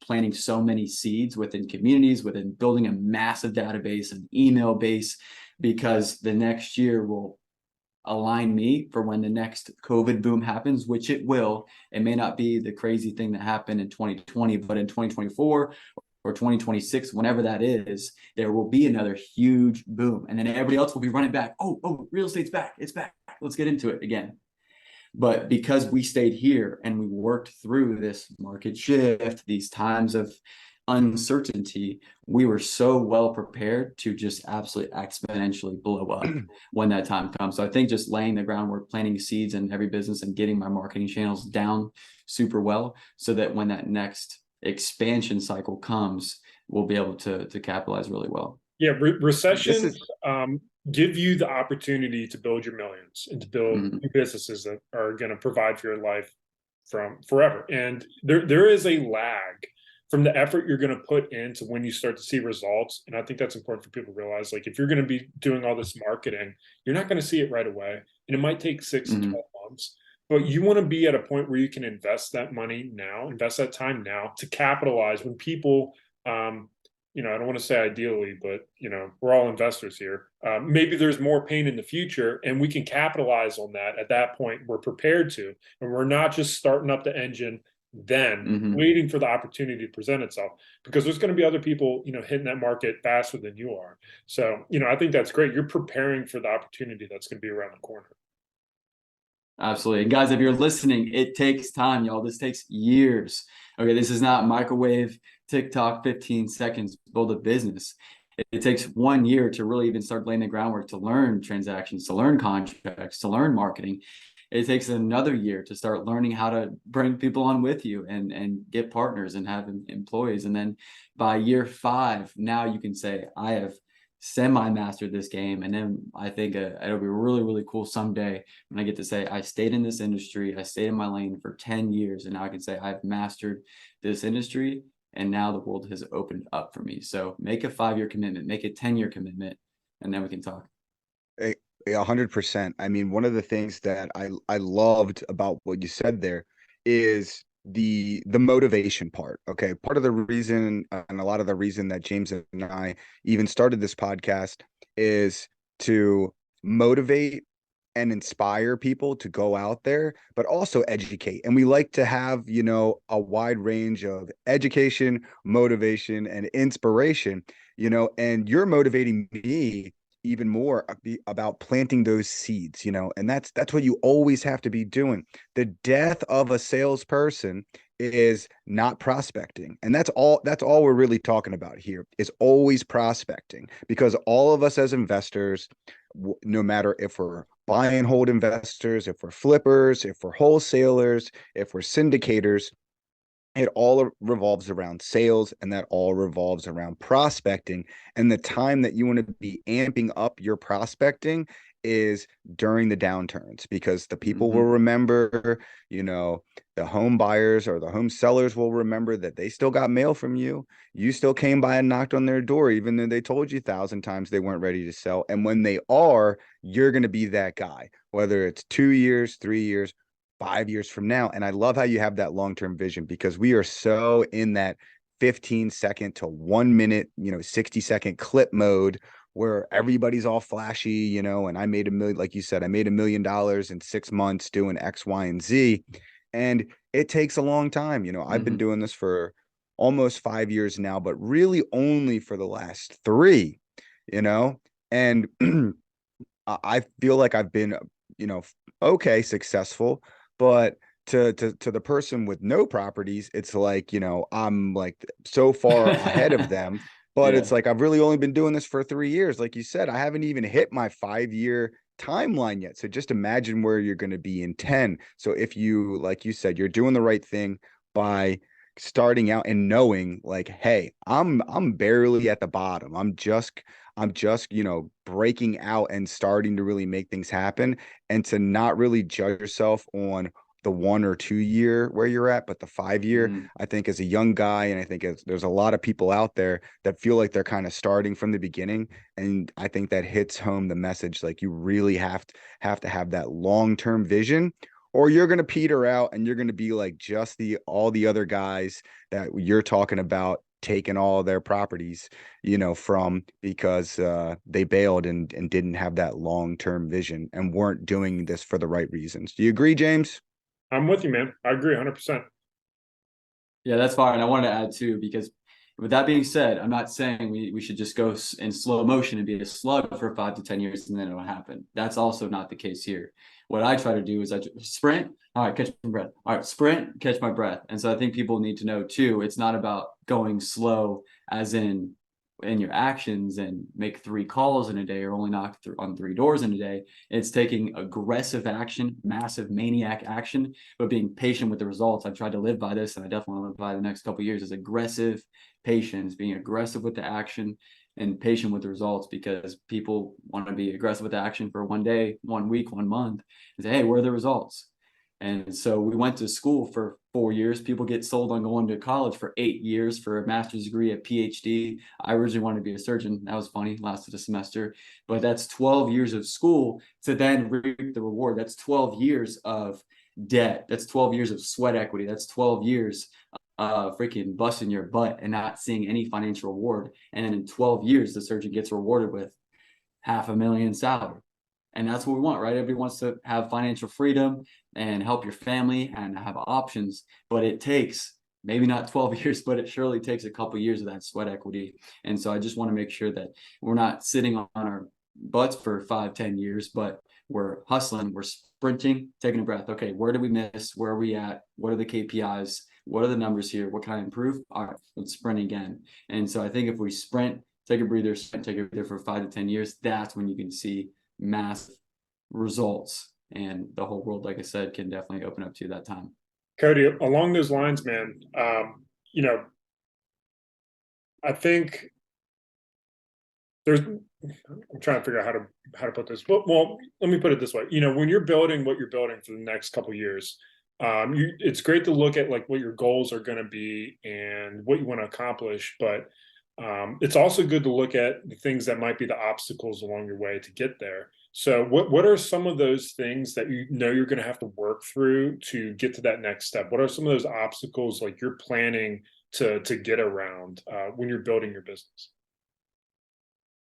planting so many seeds within communities, within building a massive database and email base, because the next year will align me for when the next COVID boom happens, which it will. It may not be the crazy thing that happened in 2020, but in 2024 or 2026, whenever that is, there will be another huge boom. And then everybody else will be running back. Oh, real estate's back. It's back. Let's get into it again. But because we stayed here and we worked through this market shift, these times of uncertainty, we were so well prepared to just absolutely exponentially blow up when that time comes. So I think just laying the groundwork, planting seeds in every business, and getting my marketing channels down super well, so that when that next expansion cycle comes, we'll be able to capitalize really well. Yeah, recessions give you the opportunity to build your millions and to build new businesses that are going to provide for your life from forever. And there is a lag from the effort you're going to put into when you start to see results. And I think that's important for people to realize. Like, if you're going to be doing all this marketing, you're not going to see it right away. And it might take 6 to 12 months. But you want to be at a point where you can invest that money now, invest that time now, to capitalize when people, I don't want to say ideally, but, we're all investors here. Maybe there's more pain in the future, and we can capitalize on that at that point. We're prepared to, and we're not just starting up the engine then waiting for the opportunity to present itself, because there's going to be other people, hitting that market faster than you are. So, I think that's great. You're preparing for the opportunity that's going to be around the corner. Absolutely. And guys, if you're listening, it takes time, y'all. This takes years. Okay, this is not microwave, TikTok, 15 seconds, build a business. It takes 1 year to really even start laying the groundwork, to learn transactions, to learn contracts, to learn marketing. It takes another year to start learning how to bring people on with you and get partners and have employees. And then by year 5, now you can say, I have semi-mastered this game. And then I think it'll be really, really cool someday when I get to say, I stayed in this industry, I stayed in my lane for 10 years, and now I can say I've mastered this industry, and now the world has opened up for me. So make a 5-year commitment, make a 10-year commitment, and then we can talk. 100%. I mean, one of the things that I loved about what you said there is the motivation part. Okay, part of the reason, and a lot of the reason that James and I even started this podcast, is to motivate and inspire people to go out there, but also educate. And we like to have, a wide range of education, motivation, and inspiration, and you're motivating me even more about planting those seeds, and that's what you always have to be doing. The death of a salesperson is not prospecting. And that's all we're really talking about here, is always prospecting, because all of us as investors, no matter if we're buy and hold investors, if we're flippers, if we're wholesalers, if we're syndicators, it all revolves around sales, and that all revolves around prospecting. And the time that you want to be amping up your prospecting is during the downturns, because the people will remember, the home buyers or the home sellers will remember that they still got mail from you. You still came by and knocked on their door, even though they told you 1,000 times they weren't ready to sell. And when they are, you're going to be that guy, whether it's 2 years, 3 years, 5 years from now. And I love how you have that long-term vision, because we are so in that 15-second to 1 minute, 60-second clip mode, where everybody's all flashy, and I made $1 million, like you said, I made $1 million in 6 months doing X, Y, and Z. And it takes a long time. I've been doing this for almost 5 years now, but really only for the last 3, and I feel like I've been, okay, successful. But to the person with no properties, it's like, I'm like so far ahead of them. But Yeah. it's like, I've really only been doing this for 3 years. Like you said, I haven't even hit my 5-year timeline yet. So just imagine where you're going to be in 10. So if you, like you said, you're doing the right thing by starting out and knowing, like, hey, I'm barely at the bottom. I'm just, breaking out and starting to really make things happen, and to not really judge yourself on the 1 or 2 year where you're at, but the 5 year. I think as a young guy, and I think there's a lot of people out there that feel like they're kind of starting from the beginning. And I think that hits home the message, like, you really have to have that long-term vision, or you're going to peter out and you're going to be like just all the other guys that you're talking about taking all their properties, from, because they bailed and didn't have that long-term vision and weren't doing this for the right reasons. Do you agree, James? I'm with you, man. I agree 100%. Yeah, that's fine. And I wanted to add too, because with that being said, I'm not saying we should just go in slow motion and be a slug for 5 to 10 years and then it'll happen. That's also not the case here. What I try to do is I sprint. All right, catch my breath. All right, sprint, catch my breath. And so I think people need to know too, it's not about going slow as in your actions and make 3 calls in a day or only knock on 3 doors in a day. It's taking aggressive action, massive maniac action, but being patient with the results. I've tried to live by this, and I definitely want to live by the next couple of years, is aggressive patience, being aggressive with the action and patient with the results, because people want to be aggressive with the action for 1 day, 1 week, 1 month, and say, hey, where are the results? And so we went to school for 4 years. People get sold on going to college for 8 years for a master's degree, a PhD. I originally wanted to be a surgeon. That was funny, lasted a semester. But that's 12 years of school to then reap the reward. That's 12 years of debt. That's 12 years of sweat equity. That's 12 years freaking busting your butt and not seeing any financial reward. And then in 12 years, the surgeon gets rewarded with $500,000 salary. And that's what we want, right? Everybody wants to have financial freedom and help your family and have options, but it takes maybe not 12 years, but it surely takes a couple of years of that sweat equity. And so I just want to make sure that we're not sitting on our butts for 5, 10 years, but we're hustling, we're sprinting, taking a breath. Okay, where did we miss? Where are we at? What are the KPIs? What are the numbers here? What can I improve? All right, let's sprint again. And so I think if we sprint, take a breather, sprint, take a breather for 5 to 10 years, that's when you can see massive results, and the whole world, like I said, can definitely open up to you that time. Kody, along those lines, man, I think I'm trying to figure out how to put this, but well, let me put it this way. When you're building what you're building for the next couple of years, it's great to look at like what your goals are going to be and what you want to accomplish, but it's also good to look at the things that might be the obstacles along your way to get there. So what are some of those things that you're going to have to work through to get to that next step? What are some of those obstacles like you're planning to get around when you're building your business?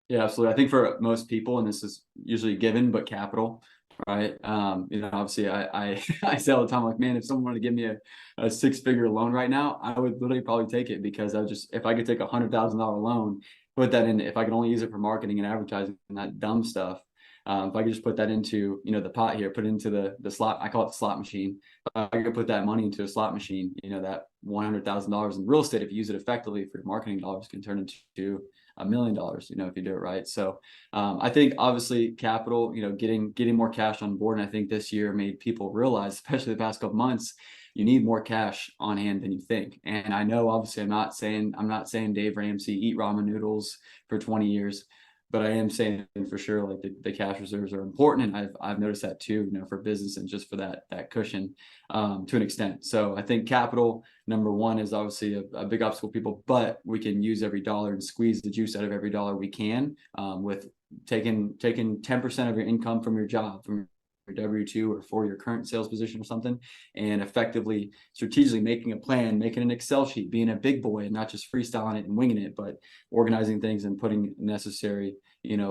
Yeah, absolutely. I think for most people, and this is usually given, but capital, right? Obviously I I say all the time, like, man, if someone wanted to give me a 6-figure loan right now, I would literally probably take it, because if I could take $100,000 loan put that in, if I can only use it for marketing and advertising and that dumb stuff, if I could just put that into, the pot here, put it into the slot, I call it the slot machine. If I could put that money into a slot machine, that $100,000 in real estate, if you use it effectively for your marketing dollars, can turn into $1 million, if you do it right. So I think obviously capital, getting more cash on board. And I think this year made people realize, especially the past couple months, you need more cash on hand than you think. And I know, obviously, I'm not saying Dave Ramsey eat ramen noodles for 20 years, but I am saying for sure, like the cash reserves are important. And I've noticed that too, for business and just for that cushion to an extent. So I think capital, number one, is obviously a big obstacle for people, but we can use every dollar and squeeze the juice out of every dollar we can, with taking 10% of your income from your job, from your W-2 or for your current sales position or something, and effectively strategically making a plan, making an Excel sheet, being a big boy and not just freestyling it and winging it, but organizing things and putting necessary,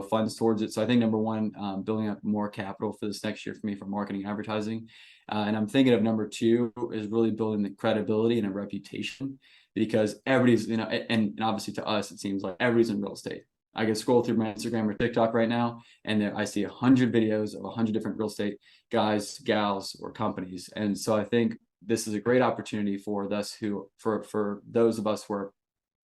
funds towards it. So I think number one, building up more capital for this next year for me for marketing and advertising. And I'm thinking of number two is really building the credibility and a reputation, because everybody's, and obviously to us, it seems like everybody's in real estate. I can scroll through my Instagram or TikTok right now, and there I see 100 videos of 100 different real estate guys, gals, or companies. And so I think this is a great opportunity for those of us who are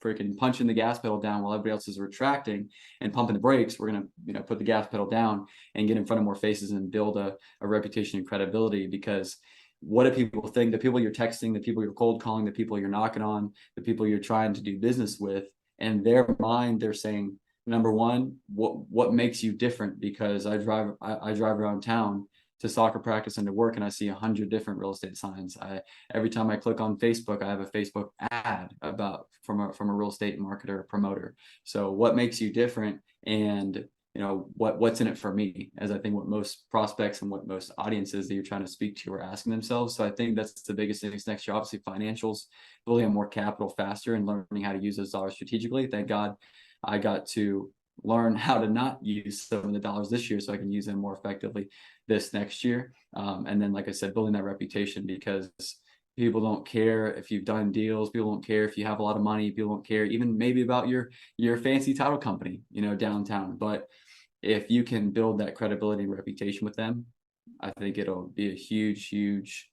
freaking punching the gas pedal down while everybody else is retracting and pumping the brakes. We're going to, put the gas pedal down and get in front of more faces and build a reputation and credibility. Because what do people think? The people you're texting, the people you're cold calling, the people you're knocking on, the people you're trying to do business with, in their mind, they're saying, number one, what makes you different? Because I drive around town to soccer practice and to work, and I see 100 different real estate signs. Every time I click on Facebook, I have a Facebook ad from a real estate marketer, promoter. So what makes you different? And what's in it for me, as I think what most prospects and what most audiences that you're trying to speak to are asking themselves. So I think that's the biggest thing next year. Obviously financials, building up more capital faster and learning how to use those dollars strategically. Thank God I got to learn how to not use some of the dollars this year so I can use them more effectively this next year. And then, like I said, building that reputation, because people don't care if you've done deals. People don't care if you have a lot of money. People don't care even maybe about your fancy title company, downtown. But if you can build that credibility and reputation with them, I think it'll be a huge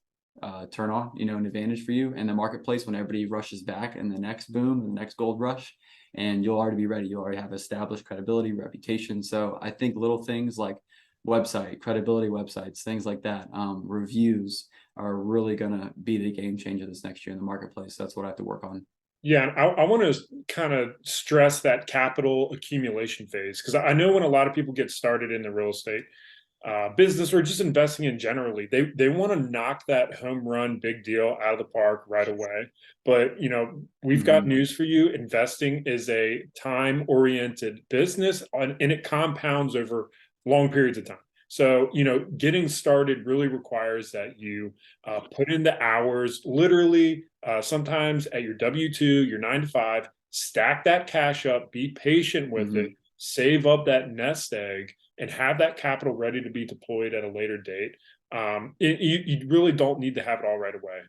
turn on, an advantage for you in the marketplace when everybody rushes back in the next boom, the next gold rush. And you'll already be ready. You already have established credibility, reputation. So I think little things like credibility websites, things like that, reviews are really going to be the game changer this next year in the marketplace. That's what I have to work on. Yeah, I want to kind of stress that capital accumulation phase, because I know when a lot of people get started in the real estate business or just investing in generally, they want to knock that home run big deal out of the park right away. But we've got news for you. Investing is a time oriented business, and it compounds over long periods of time. So getting started really requires that you put in the hours, literally sometimes at your W-2, your 9 to 5, stack that cash up, be patient with it, save up that nest egg, and have that capital ready to be deployed at a later date. You really don't need to have it all right away.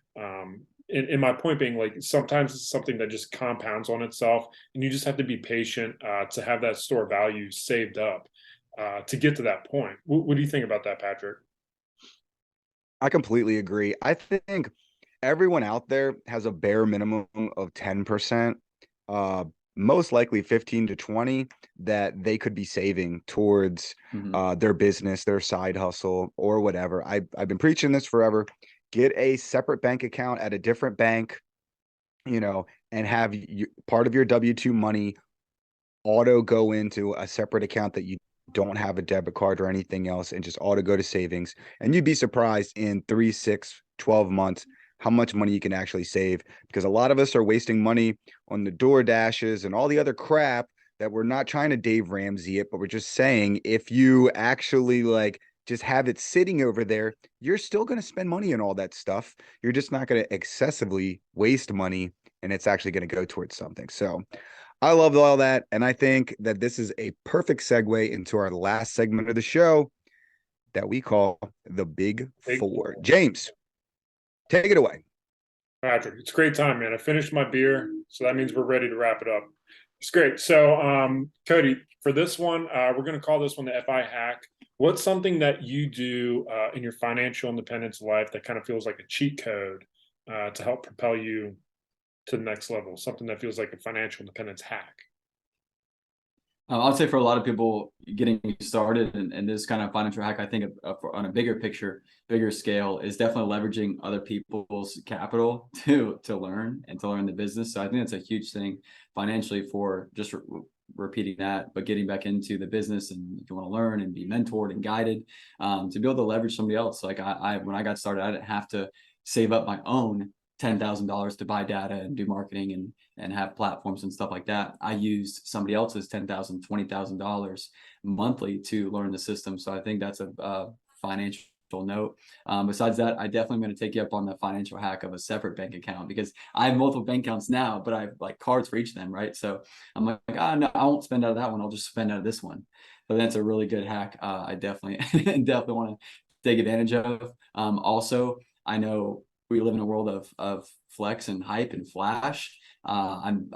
And my point being, like, sometimes it's something that just compounds on itself, and you just have to be patient to have that store value saved up to get to that point. What do you think about that, Patrick? I completely agree. I think everyone out there has a bare minimum of 10%. Most likely 15 to 20 that they could be saving towards their business, their side hustle, or whatever. I've been preaching this forever. Get a separate bank account at a different bank, and have part of your W-2 money auto go into a separate account that you don't have a debit card or anything else, and just auto go to savings. And you'd be surprised in 3, 6, 12 months how much money you can actually save, because a lot of us are wasting money on the door dashes and all the other crap that we're not trying to Dave Ramsey it, but we're just saying, if you actually just have it sitting over there, you're still going to spend money on all that stuff. You're just not going to excessively waste money, and it's actually going to go towards something. So I love all that. And I think that this is a perfect segue into our last segment of the show that we call the Big Four. James, take it away. Patrick, it's a great time, man. I finished my beer, so that means we're ready to wrap it up. It's great. So, Kody, for this one, we're going to call this one the FI hack. What's something that you do in your financial independence life that kind of feels like a cheat code to help propel you to the next level? Something that feels like a financial independence hack. I'd say for a lot of people getting started and this kind of financial hack, I think on a bigger picture, bigger scale, is definitely leveraging other people's capital to learn and to learn the business. So I think that's a huge thing financially for just repeating that, but getting back into the business. And if you want to learn and be mentored and guided, to be able to leverage somebody else. Like I when I got started, I didn't have to save up my own $10,000 to buy data and do marketing and have platforms and stuff like that. I used somebody else's $10,000, $20,000 monthly to learn the system. So I think that's a financial note. Besides that, I definitely am going to take you up on the financial hack of a separate bank account, because I have multiple bank accounts now, but I have like cards for each of them, right? So I'm like, no, I won't spend out of that one. I'll just spend out of this one. But that's a really good hack. I definitely definitely want to take advantage of. Also, I know we live in a world of flex and hype and flash. I'm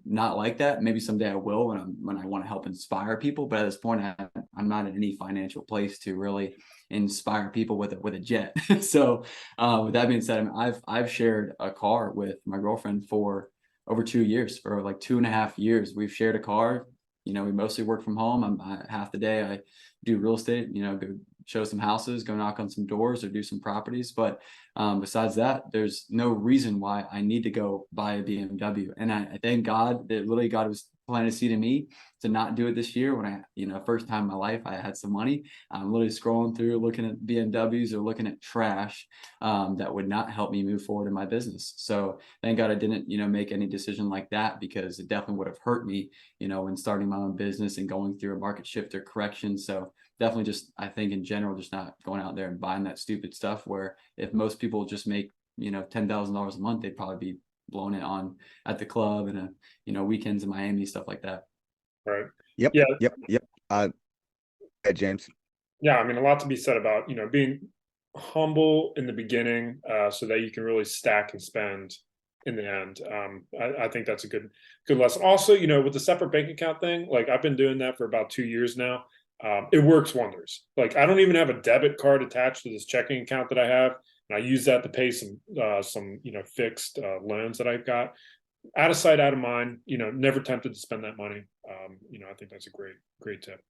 not like that. Maybe someday I will when I want to help inspire people. But at this point, I'm not in any financial place to really inspire people with a jet. So with that being said, I mean, I've shared a car with my girlfriend for over 2 years, for like 2.5 years. We've shared a car. We mostly work from home. Half the day I do real estate. Go show some houses, go knock on some doors, or do some properties. But besides that, there's no reason why I need to go buy a BMW. And I thank God that literally God was planting a seed in me to not do it this year when first time in my life I had some money. I'm literally scrolling through looking at BMWs or looking at trash that would not help me move forward in my business. So thank God I didn't, make any decision like that, because it definitely would have hurt me, when starting my own business and going through a market shift or correction. So definitely just, I think in general, just not going out there and buying that stupid stuff, where if most people just make, $10,000 a month, they'd probably be blowing it on at the club and, weekends in Miami, stuff like that. Right. Yep. Yeah. Yep. James. Yeah. I mean, a lot to be said about, being humble in the beginning so that you can really stack and spend in the end. I think that's a good lesson. Also, with the separate bank account thing, like I've been doing that for about 2 years now. It works wonders. Like I don't even have a debit card attached to this checking account that I have, and I use that to pay some fixed loans that I've got. Out of sight, out of mind. Never tempted to spend that money. I think that's a great tip.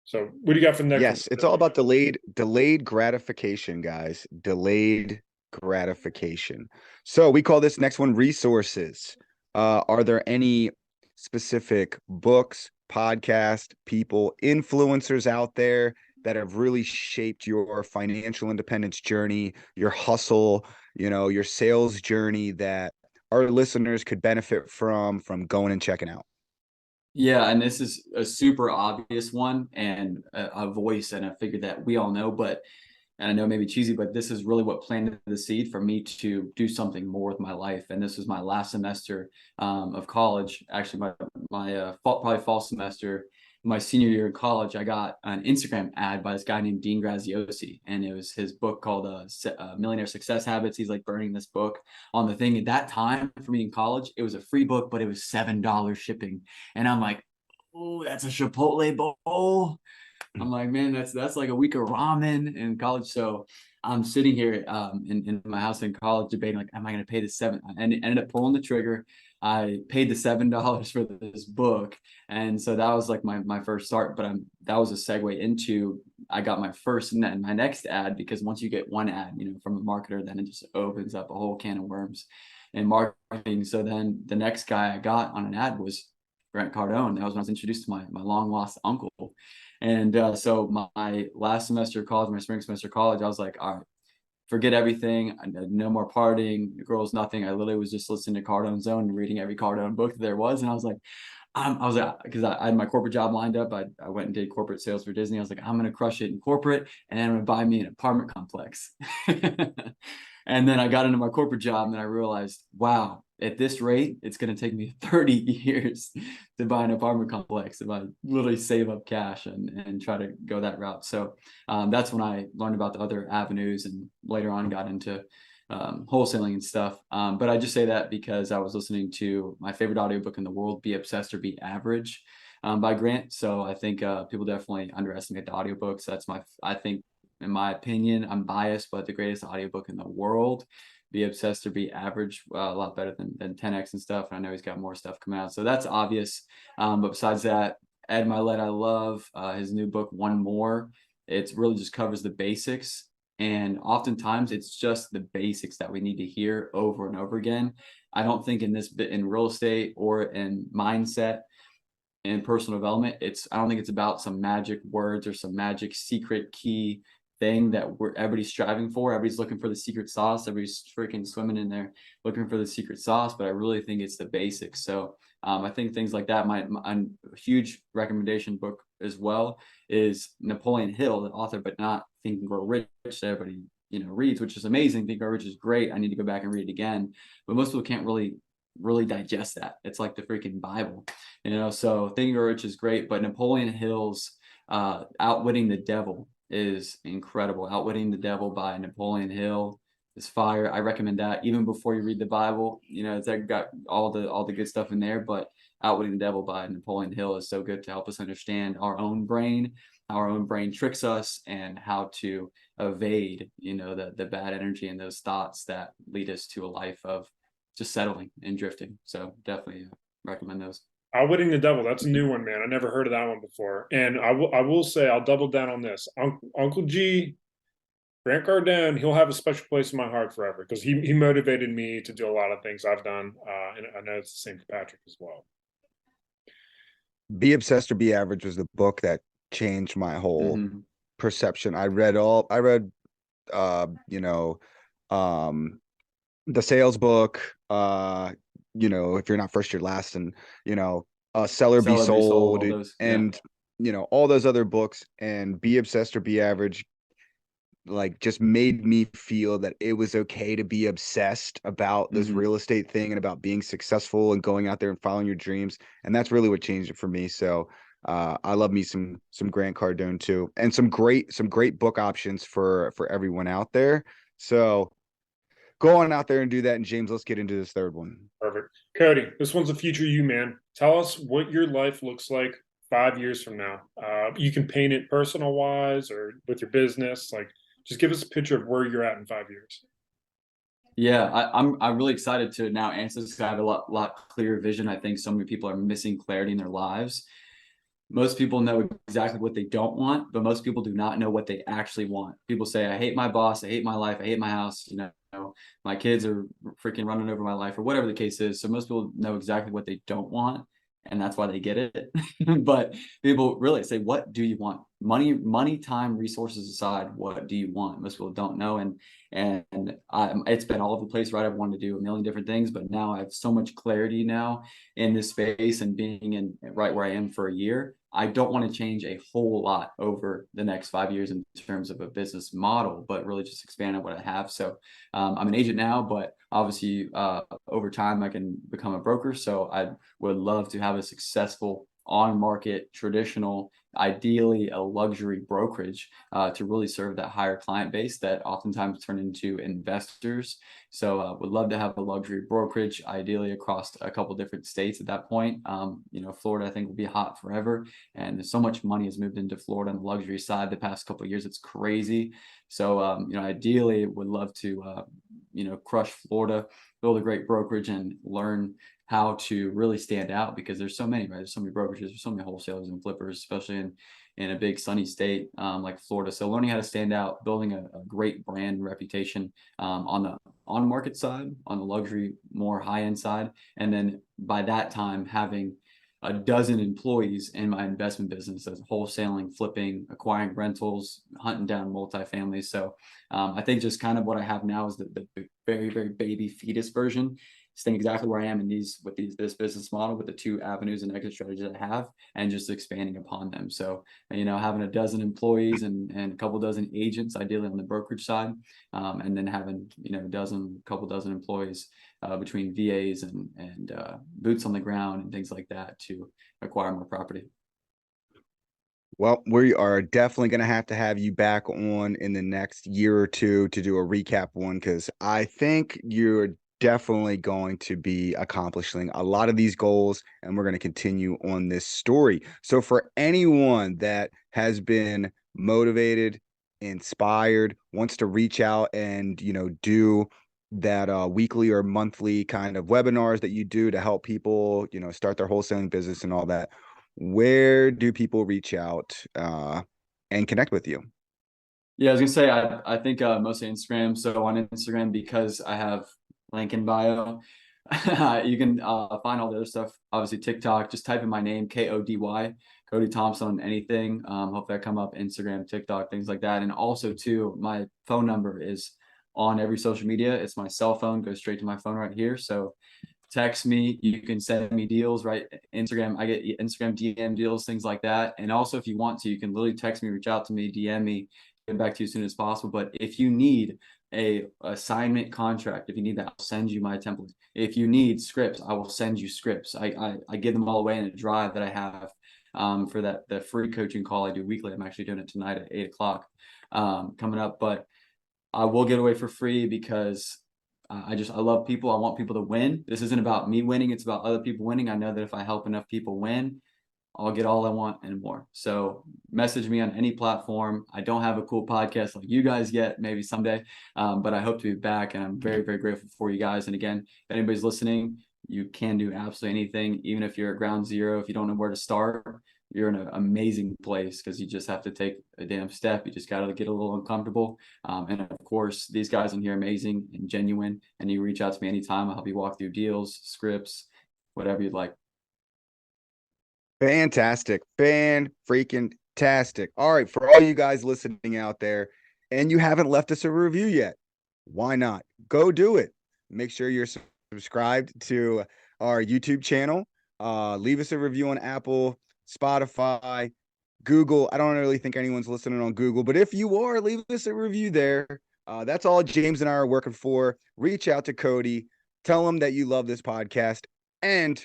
So, what do you got for the next? Yes, it's all about delayed gratification, guys. Delayed gratification. So we call this next one resources. Are there any specific books, podcast, people, influencers out there that have really shaped your financial independence journey, your hustle, your sales journey, that our listeners could benefit from going and checking out? Yeah, and this is a super obvious one, and a voice, and I figured that we all know, but and I know maybe cheesy, but this is really what planted the seed for me to do something more with my life. And this was my last semester of college. Actually, my probably fall semester, my senior year in college. I got an Instagram ad by this guy named Dean Graziosi, and it was his book called Millionaire Success Habits. He's like burning this book on the thing. At that time, for me in college, it was a free book, but it was $7 shipping, and I'm like, oh, that's a Chipotle bowl. I'm like, man, that's like a week of ramen in college. So I'm sitting here in my house in college debating, like, am I going to pay the $7? And ended up pulling the trigger. I paid the $7 for this book. And so that was like my first start. But that was a segue into, I got my next ad, because once you get one ad, from a marketer, then it just opens up a whole can of worms in marketing. So then the next guy I got on an ad was Grant Cardone. That was when I was introduced to my long lost uncle. And so my last semester of college, my spring semester of college, I was like, all right, forget everything. No more partying, girls, nothing. I literally was just listening to Cardone Zone and reading every Cardone book that there was. And I was like, because I had my corporate job lined up. I went and did corporate sales for Disney. I was like, I'm going to crush it in corporate, and then I'm going to buy me an apartment complex. And then I got into my corporate job, and I realized, wow, at this rate, it's going to take me 30 years to buy an apartment complex if I literally save up cash and try to go that route. So that's when I learned about the other avenues, and later on got into wholesaling and stuff. But I just say that because I was listening to my favorite audiobook in the world, Be Obsessed or Be Average, by Grant. So I think people definitely underestimate the audiobooks. I think, in my opinion, I'm biased, but the greatest audiobook in the world. Be Obsessed or Be Average, a lot better than 10X and stuff. And I know he's got more stuff coming out. So that's obvious. But besides that, Ed Milet, I love his new book, One More. It's really just covers the basics. And oftentimes it's just the basics that we need to hear over and over again. I don't think in real estate or in mindset and personal development, I don't think it's about some magic words or some magic secret key thing that everybody's striving for. Everybody's looking for the secret sauce. Everybody's freaking swimming in there looking for the secret sauce, but I really think it's the basics. So I think things like that. A huge recommendation book as well is Napoleon Hill, the author, but not Think and Grow Rich, that everybody reads, which is amazing. Think and Grow Rich is great. I need to go back and read it again, but most people can't really digest that. It's like the freaking Bible, so Think and Grow Rich is great, but Napoleon Hill's Outwitting the Devil is incredible. Outwitting the Devil by Napoleon Hill is fire. I recommend that even before you read the Bible. It's got all the good stuff in there, but Outwitting the Devil by Napoleon Hill is so good to help us understand our own brain, how our own brain tricks us, and how to evade, the bad energy and those thoughts that lead us to a life of just settling and drifting. So definitely recommend those. Outwitting the Devil, that's a new one, man. I never heard of that one before. And I will say, I'll double down on this. Uncle G, Grant Cardone, he'll have a special place in my heart forever because he motivated me to do a lot of things I've done. And I know it's the same for Patrick as well. Be Obsessed or Be Average was the book that changed my whole perception. I read the sales book, if you're not first, you're last, and Seller Be Sold, and all those other books. And Be Obsessed or Be Average just made me feel that it was okay to be obsessed about this real estate thing and about being successful and going out there and following your dreams. And that's really what changed it for me. So I love me some Grant Cardone too, and some great book options for everyone out there. So go on out there and do that. And James, let's get into this third one. Perfect. Kody, this one's the future you, man. Tell us what your life looks like 5 years from now. You can paint it personal wise or with your business. Just give us a picture of where you're at in 5 years. Yeah, I'm really excited to now answer this because I have a lot clearer vision. I think so many people are missing clarity in their lives. Most people know exactly what they don't want, but most people do not know what they actually want. People say, I hate my boss, I hate my life, I hate my house, my kids are freaking running over my life, or whatever the case is. So most people know exactly what they don't want, and that's why they get it. But people really say, what do you want? Money, time, resources aside, what do you want? Most people don't know. And it's been all over the place, right? I've wanted to do a million different things, but now I have so much clarity now in this space and being in right where I am for a year. I don't want to change a whole lot over the next 5 years in terms of a business model, but really just expand on what I have. So I'm an agent now, but obviously over time I can become a broker. So I would love to have a successful on-market, traditional, ideally a luxury brokerage to really serve that higher client base that oftentimes turn into investors. So would love to have a luxury brokerage, ideally across a couple different states at that point. Florida, I think, will be hot forever. And so much money has moved into Florida on the luxury side the past couple of years. It's crazy. So, ideally would love to, crush Florida, build a great brokerage, and learn how to really stand out, because there's so many, right? There's so many brokerages, there's so many wholesalers and flippers, especially in a big sunny state like Florida. So learning how to stand out, building a great brand and reputation on the on-market side, on the luxury, more high-end side. And then by that time, having a dozen employees in my investment business as wholesaling, flipping, acquiring rentals, hunting down multifamilies. So I think just kind of what I have now is the very, very baby fetus version, staying exactly where I am this business model with the 2 avenues and exit strategies I have, and just expanding upon them. So, having a dozen employees and a couple dozen agents, ideally on the brokerage side, and then having, couple dozen employees between VAs and boots on the ground and things like that to acquire more property. Well, we are definitely going to have you back on in the next year or two to do a recap one, because I think you're definitely going to be accomplishing a lot of these goals, and we're going to continue on this story. So for anyone that has been motivated, inspired, wants to reach out and, do that weekly or monthly kind of webinars that you do to help people, start their wholesaling business and all that, where do people reach out and connect with you? Yeah, I was gonna say I think mostly Instagram. So on Instagram, because I have link in bio, you can find all the other stuff. Obviously TikTok, just type in my name, Kody, Kody Thompson on anything. Hopefully I come up Instagram, TikTok, things like that. And also too, my phone number is on every social media. It's my cell phone, goes straight to my phone right here. So text me, you can send me deals, right? Instagram, I get Instagram DM deals, things like that. And also if you want to, you can literally text me, reach out to me, DM me, get back to you as soon as possible. But if you need a assignment contract, if you need that, I'll send you my template. If you need scripts, I will send you scripts. I give them all away in a drive that I have for the free coaching call I do weekly. I'm actually doing it tonight at 8 o'clock coming up, but I will get away for free because I love people. I want people to win. This isn't about me winning. It's about other people winning. I know that if I help enough people win, I'll get all I want and more. So message me on any platform. I don't have a cool podcast like you guys yet, maybe someday, but I hope to be back, and I'm very, very grateful for you guys. And again, if anybody's listening, you can do absolutely anything. Even if you're at ground zero, if you don't know where to start, you're in an amazing place, because you just have to take a damn step. You just got to get a little uncomfortable. And of course, these guys in here are amazing and genuine, and you reach out to me anytime. I'll help you walk through deals, scripts, whatever you'd like. Fantastic. Fan-freaking-tastic. All right, for all you guys listening out there, and you haven't left us a review yet, why not? Go do it. Make sure you're subscribed to our YouTube channel. Leave us a review on Apple, Spotify, Google. I don't really think anyone's listening on Google, but if you are, leave us a review there. That's all James and I are working for. Reach out to Kody. Tell him that you love this podcast, and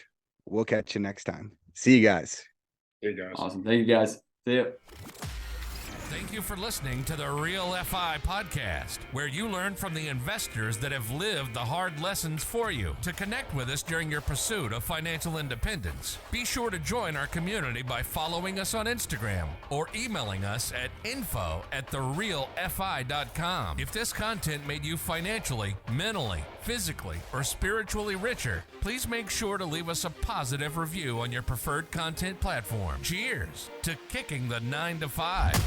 we'll catch you next time. See you guys. Hey guys. Awesome. Thank you guys. See ya. Thank you for listening to the Real FI podcast, where you learn from the investors that have lived the hard lessons for you. To connect with us during your pursuit of financial independence, be sure to join our community by following us on Instagram or emailing us at info@therealfi.com. If this content made you financially, mentally, physically, or spiritually richer, please make sure to leave us a positive review on your preferred content platform. Cheers to kicking the 9 to 5.